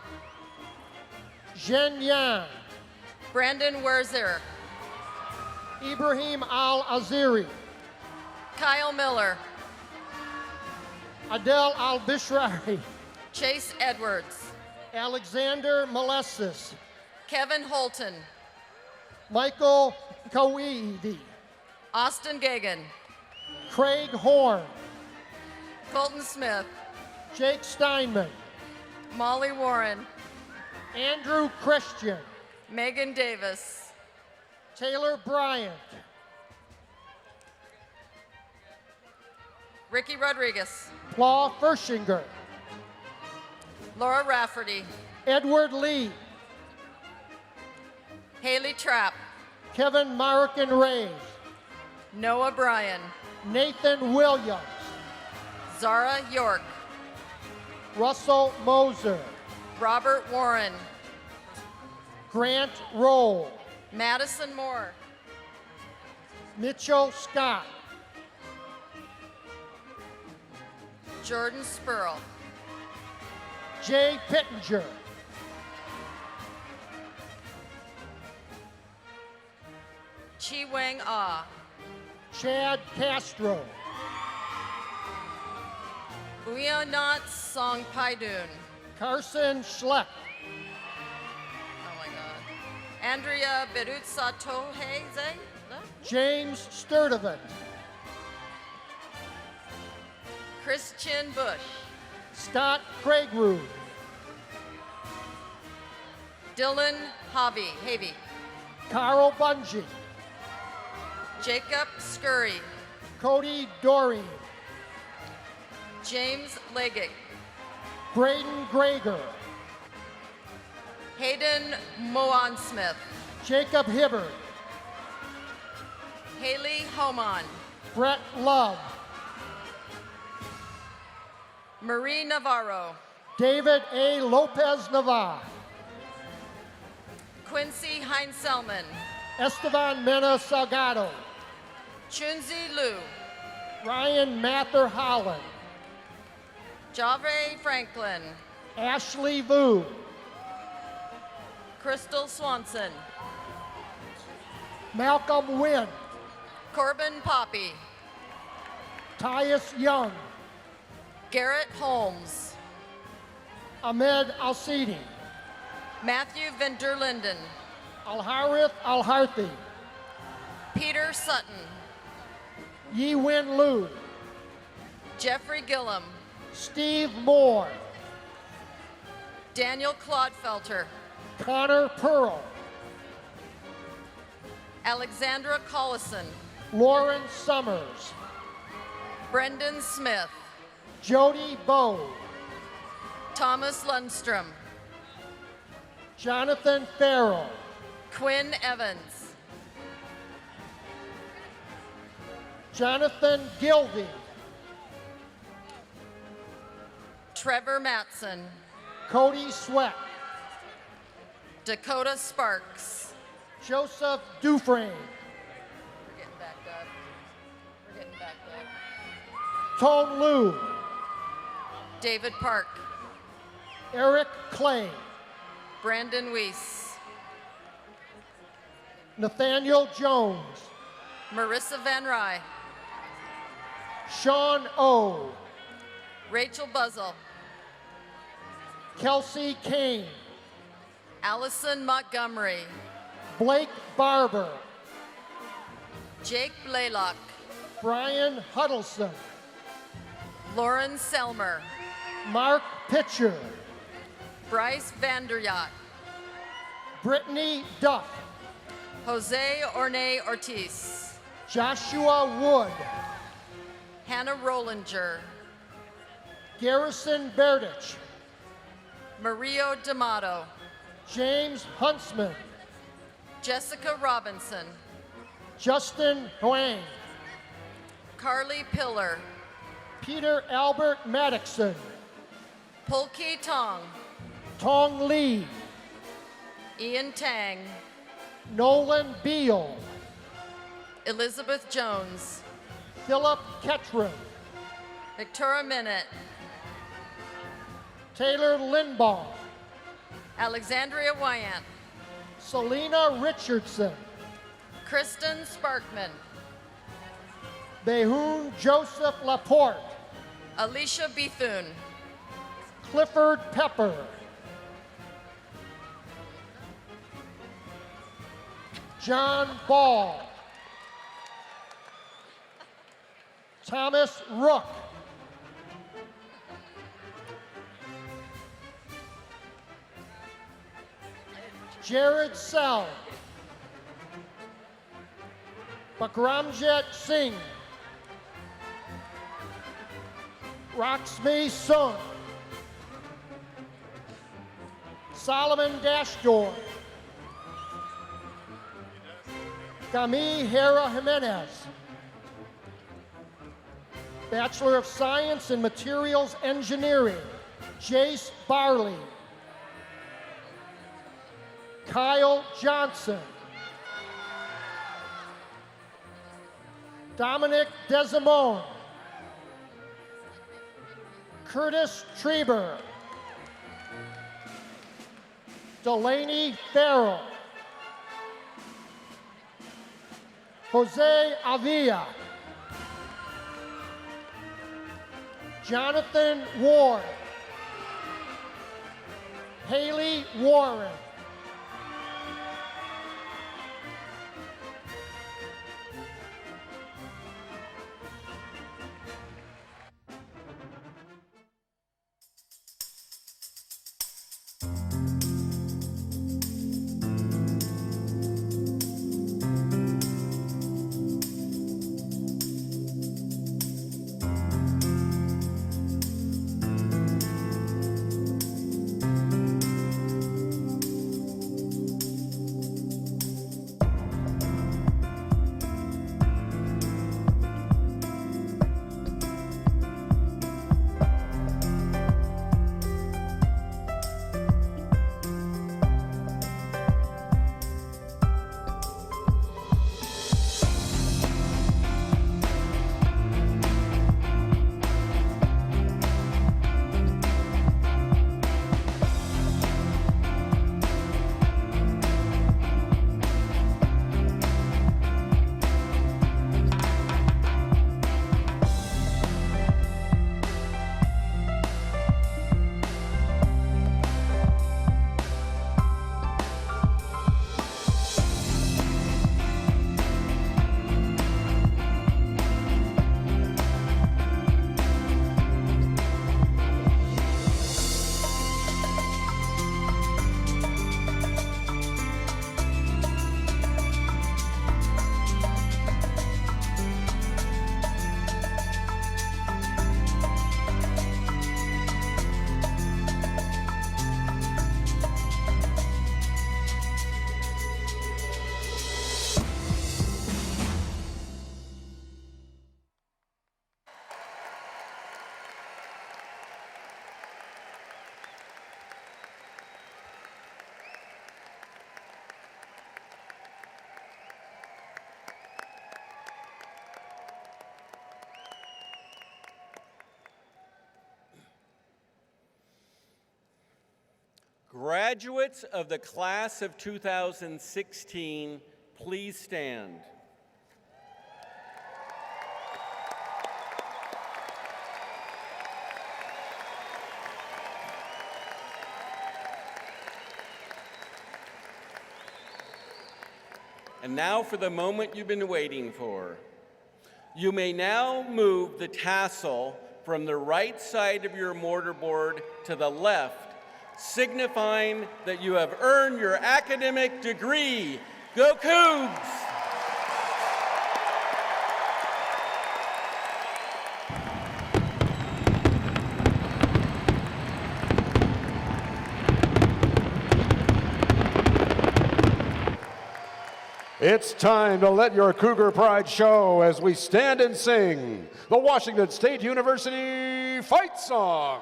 S18: Zhen Yan.
S19: Brandon Werzer.
S18: Ibrahim Al-Aziri.
S19: Kyle Miller.
S18: Adel Al-Bishrari.
S19: Chase Edwards.
S18: Alexander Malesis.
S19: Kevin Holton.
S18: Michael Kawidi.
S19: Austin Gagan.
S18: Craig Horn.
S19: Colton Smith.
S18: Jake Steinman.
S19: Molly Warren.
S18: Andrew Christian.
S19: Megan Davis.
S18: Taylor Bryant.
S19: Ricky Rodriguez.
S18: Paul Fershinger.
S19: Laura Rafferty.
S18: Edward Lee.
S19: Haley Trapp.
S18: Kevin Markin Reyes.
S19: Noah Bryan.
S18: Nathan Williams.
S19: Zara York.
S18: Russell Moser.
S19: Robert Warren.
S18: Grant Roll.
S19: Madison Moore.
S18: Mitchell Scott.
S19: Jordan Spurl.
S18: Jay Pittenger.
S19: Chi Wang Ah.
S18: Chad Castro.
S19: Uyanat Song Paidun.
S18: Carson Schleck.
S19: Oh my God. Andrea Berutza Toheze.
S18: James Sturdivant.
S19: Christian Bush.
S18: Scott Craigrue.
S19: Dylan Havey.
S18: Carl Bungie.
S19: Jacob Scurry.
S18: Cody Doreen.
S19: James Leggett.
S18: Braden Greger.
S19: Hayden Moan Smith.
S18: Jacob Hibbard.
S19: Haley Homan.
S18: Brett Love.
S19: Marie Navarro.
S18: David A. Lopez Navarre.
S19: Quincy Heinzelman.
S18: Esteban Mena Salgado.
S19: Chunzi Liu.
S18: Ryan Mather Holland.
S19: Javre Franklin.
S18: Ashley Vu.
S19: Crystal Swanson.
S18: Malcolm Wynn.
S19: Corbin Poppy.
S18: Tyus Young.
S19: Garrett Holmes.
S18: Ahmed Alcidi.
S19: Matthew Vanderlinden.
S18: Alharith Alharthi.
S19: Peter Sutton.
S18: Yi Win Lu.
S19: Jeffrey Gillum.
S18: Steve Moore.
S19: Daniel Clodfelter.
S18: Connor Pearl.
S19: Alexandra Collison.
S18: Lauren Summers.
S19: Brendan Smith.
S18: Jody Bowe.
S19: Thomas Lundstrom.
S18: Jonathan Farrell.
S19: Quinn Evans.
S18: Jonathan Gilvey.
S19: Trevor Matson.
S18: Cody Sweat.
S19: Dakota Sparks.
S18: Joseph Dufresne.
S19: We're getting backed up. We're getting backed up.
S18: Tone Liu.
S19: David Park.
S18: Eric Clay.
S19: Brandon Weiss.
S18: Nathaniel Jones.
S19: Marissa Van Rye.
S18: Sean O.
S19: Rachel Buzzle.
S18: Kelsey Kane.
S19: Allison Montgomery.
S18: Blake Barber.
S19: Jake Blaylock.
S18: Brian Huddleston.
S19: Lauren Selmer.
S18: Mark Pitcher.
S19: Bryce Vanderyacht.
S18: Brittany Duff.
S19: Jose Orne Ortiz.
S18: Joshua Wood.
S19: Hannah Rollinger.
S18: Garrison Berdich.
S19: Mario D'Amato.
S18: James Huntsman.
S19: Jessica Robinson.
S18: Justin Huang.
S19: Carly Pillar.
S18: Peter Albert Maddoxson.
S19: Pulki Tong.
S18: Tong Lee.
S19: Ian Tang.
S18: Nolan Beal.
S19: Elizabeth Jones.
S18: Philip Ketron.
S19: Victoria Minute.
S18: Taylor Lindbaum.
S19: Alexandria Wyant.
S18: Selena Richardson.
S19: Kristen Sparkman.
S18: Behoon Joseph Laporte.
S19: Alicia Bethune.
S18: Clifford Pepper. John Ball. Thomas Rook. Jared Sell. Bakramjit Singh. Roxmi Sung. Solomon Dashdor. Gami Hera Jimenez. Bachelor of Science in Materials Engineering, Jace Barley. Kyle Johnson. Dominic Desimone. Curtis Treber. Delaney Farrell. Jose Avila. Jonathan Ward. Haley Warren.
S3: Graduates of the class of 2016, please stand. And now for the moment you've been waiting for. You may now move the tassel from the right side of your mortarboard to the left, signifying that you have earned your academic degree. Go Cougs!
S1: It's time to let your Cougar pride show as we stand and sing the Washington State University Fight Song.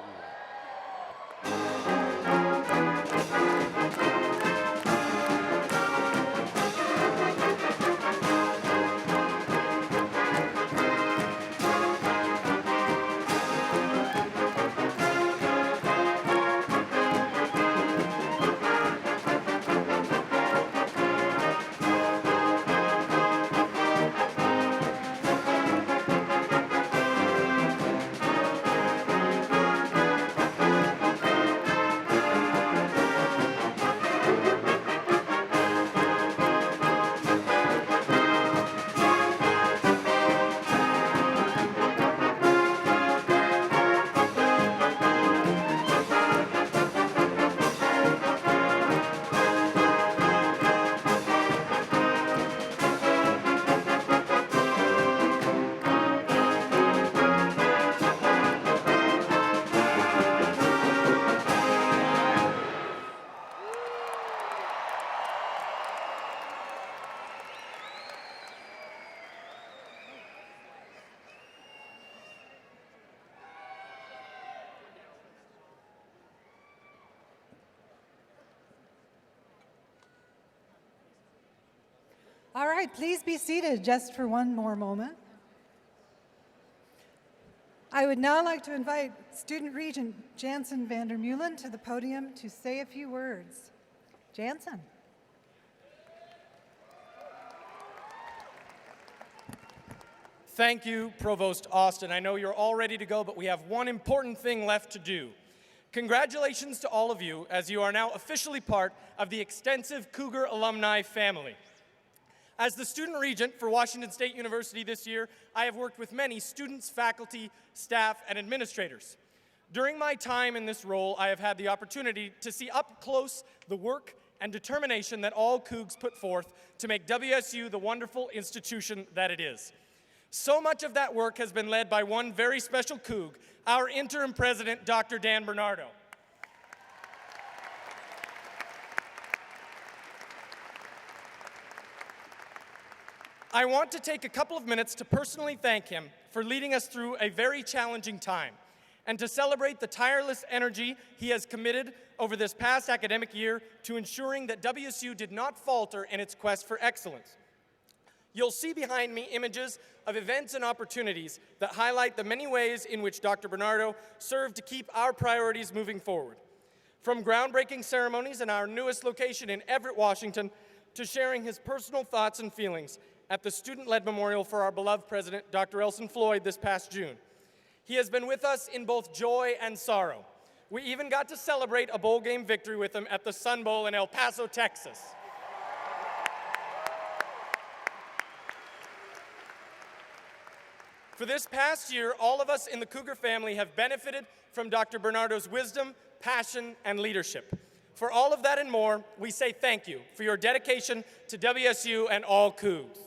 S5: All right, please be seated just for one more moment. I would now like to invite Student Regent Jansen Vandermeulen to the podium to say a few words. Jansen.
S2: Thank you, Provost Austin. I know you're all ready to go, but we have one important thing left to do. Congratulations to all of you, as you are now officially part of the extensive Cougar alumni family. As the student regent for Washington State University this year, I have worked with many students, faculty, staff, and administrators. During my time in this role, I have had the opportunity to see up close the work and determination that all Cougs put forth to make WSU the wonderful institution that it is. So much of that work has been led by one very special Coug, our interim president, Dr. Dan Bernardo. I want to take a couple of minutes to personally thank him for leading us through a very challenging time and to celebrate the tireless energy he has committed over this past academic year to ensuring that WSU did not falter in its quest for excellence. You'll see behind me images of events and opportunities that highlight the many ways in which Dr. Bernardo served to keep our priorities moving forward. From groundbreaking ceremonies in our newest location in Everett, Washington, to sharing his personal thoughts and feelings at the student-led memorial for our beloved president, Dr. Elson Floyd, this past June. He has been with us in both joy and sorrow. We even got to celebrate a bowl game victory with him at the Sun Bowl in El Paso, Texas. For this past year, all of us in the Cougar family have benefited from Dr. Bernardo's wisdom, passion, and leadership. For all of that and more, we say thank you for your dedication to WSU and all Cougs.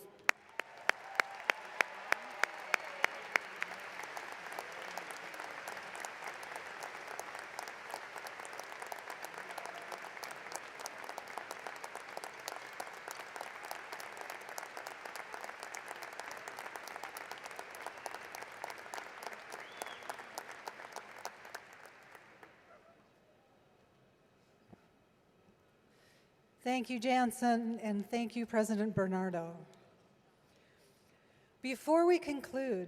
S5: Thank you, Jansen, and thank you, President Bernardo. Before we conclude,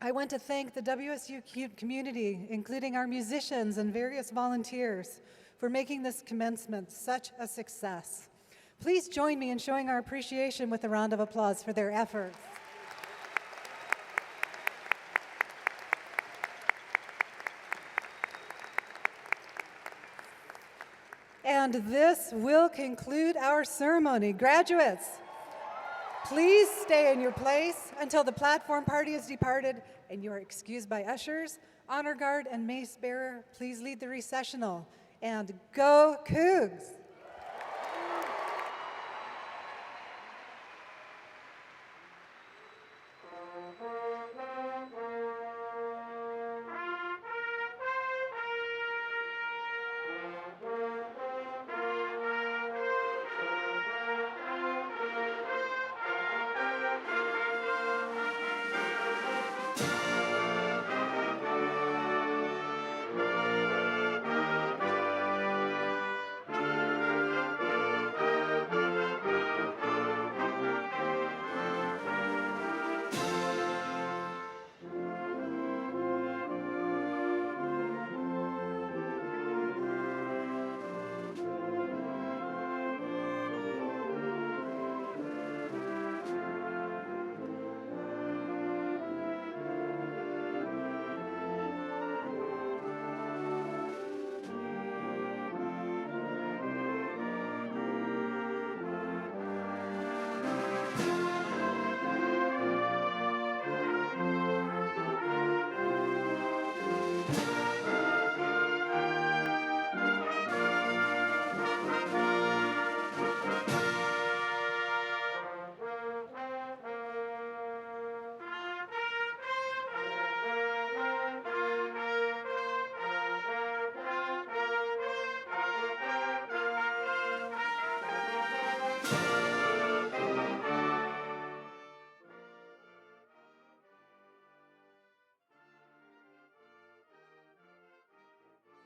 S5: I want to thank the WSU community, including our musicians and various volunteers, for making this commencement such a success. Please join me in showing our appreciation with a round of applause for their efforts. And this will conclude our ceremony. Graduates, please stay in your place until the platform party is departed and you are excused by ushers. Honor guard and mace bearer, please lead the recessional. And go Cougs!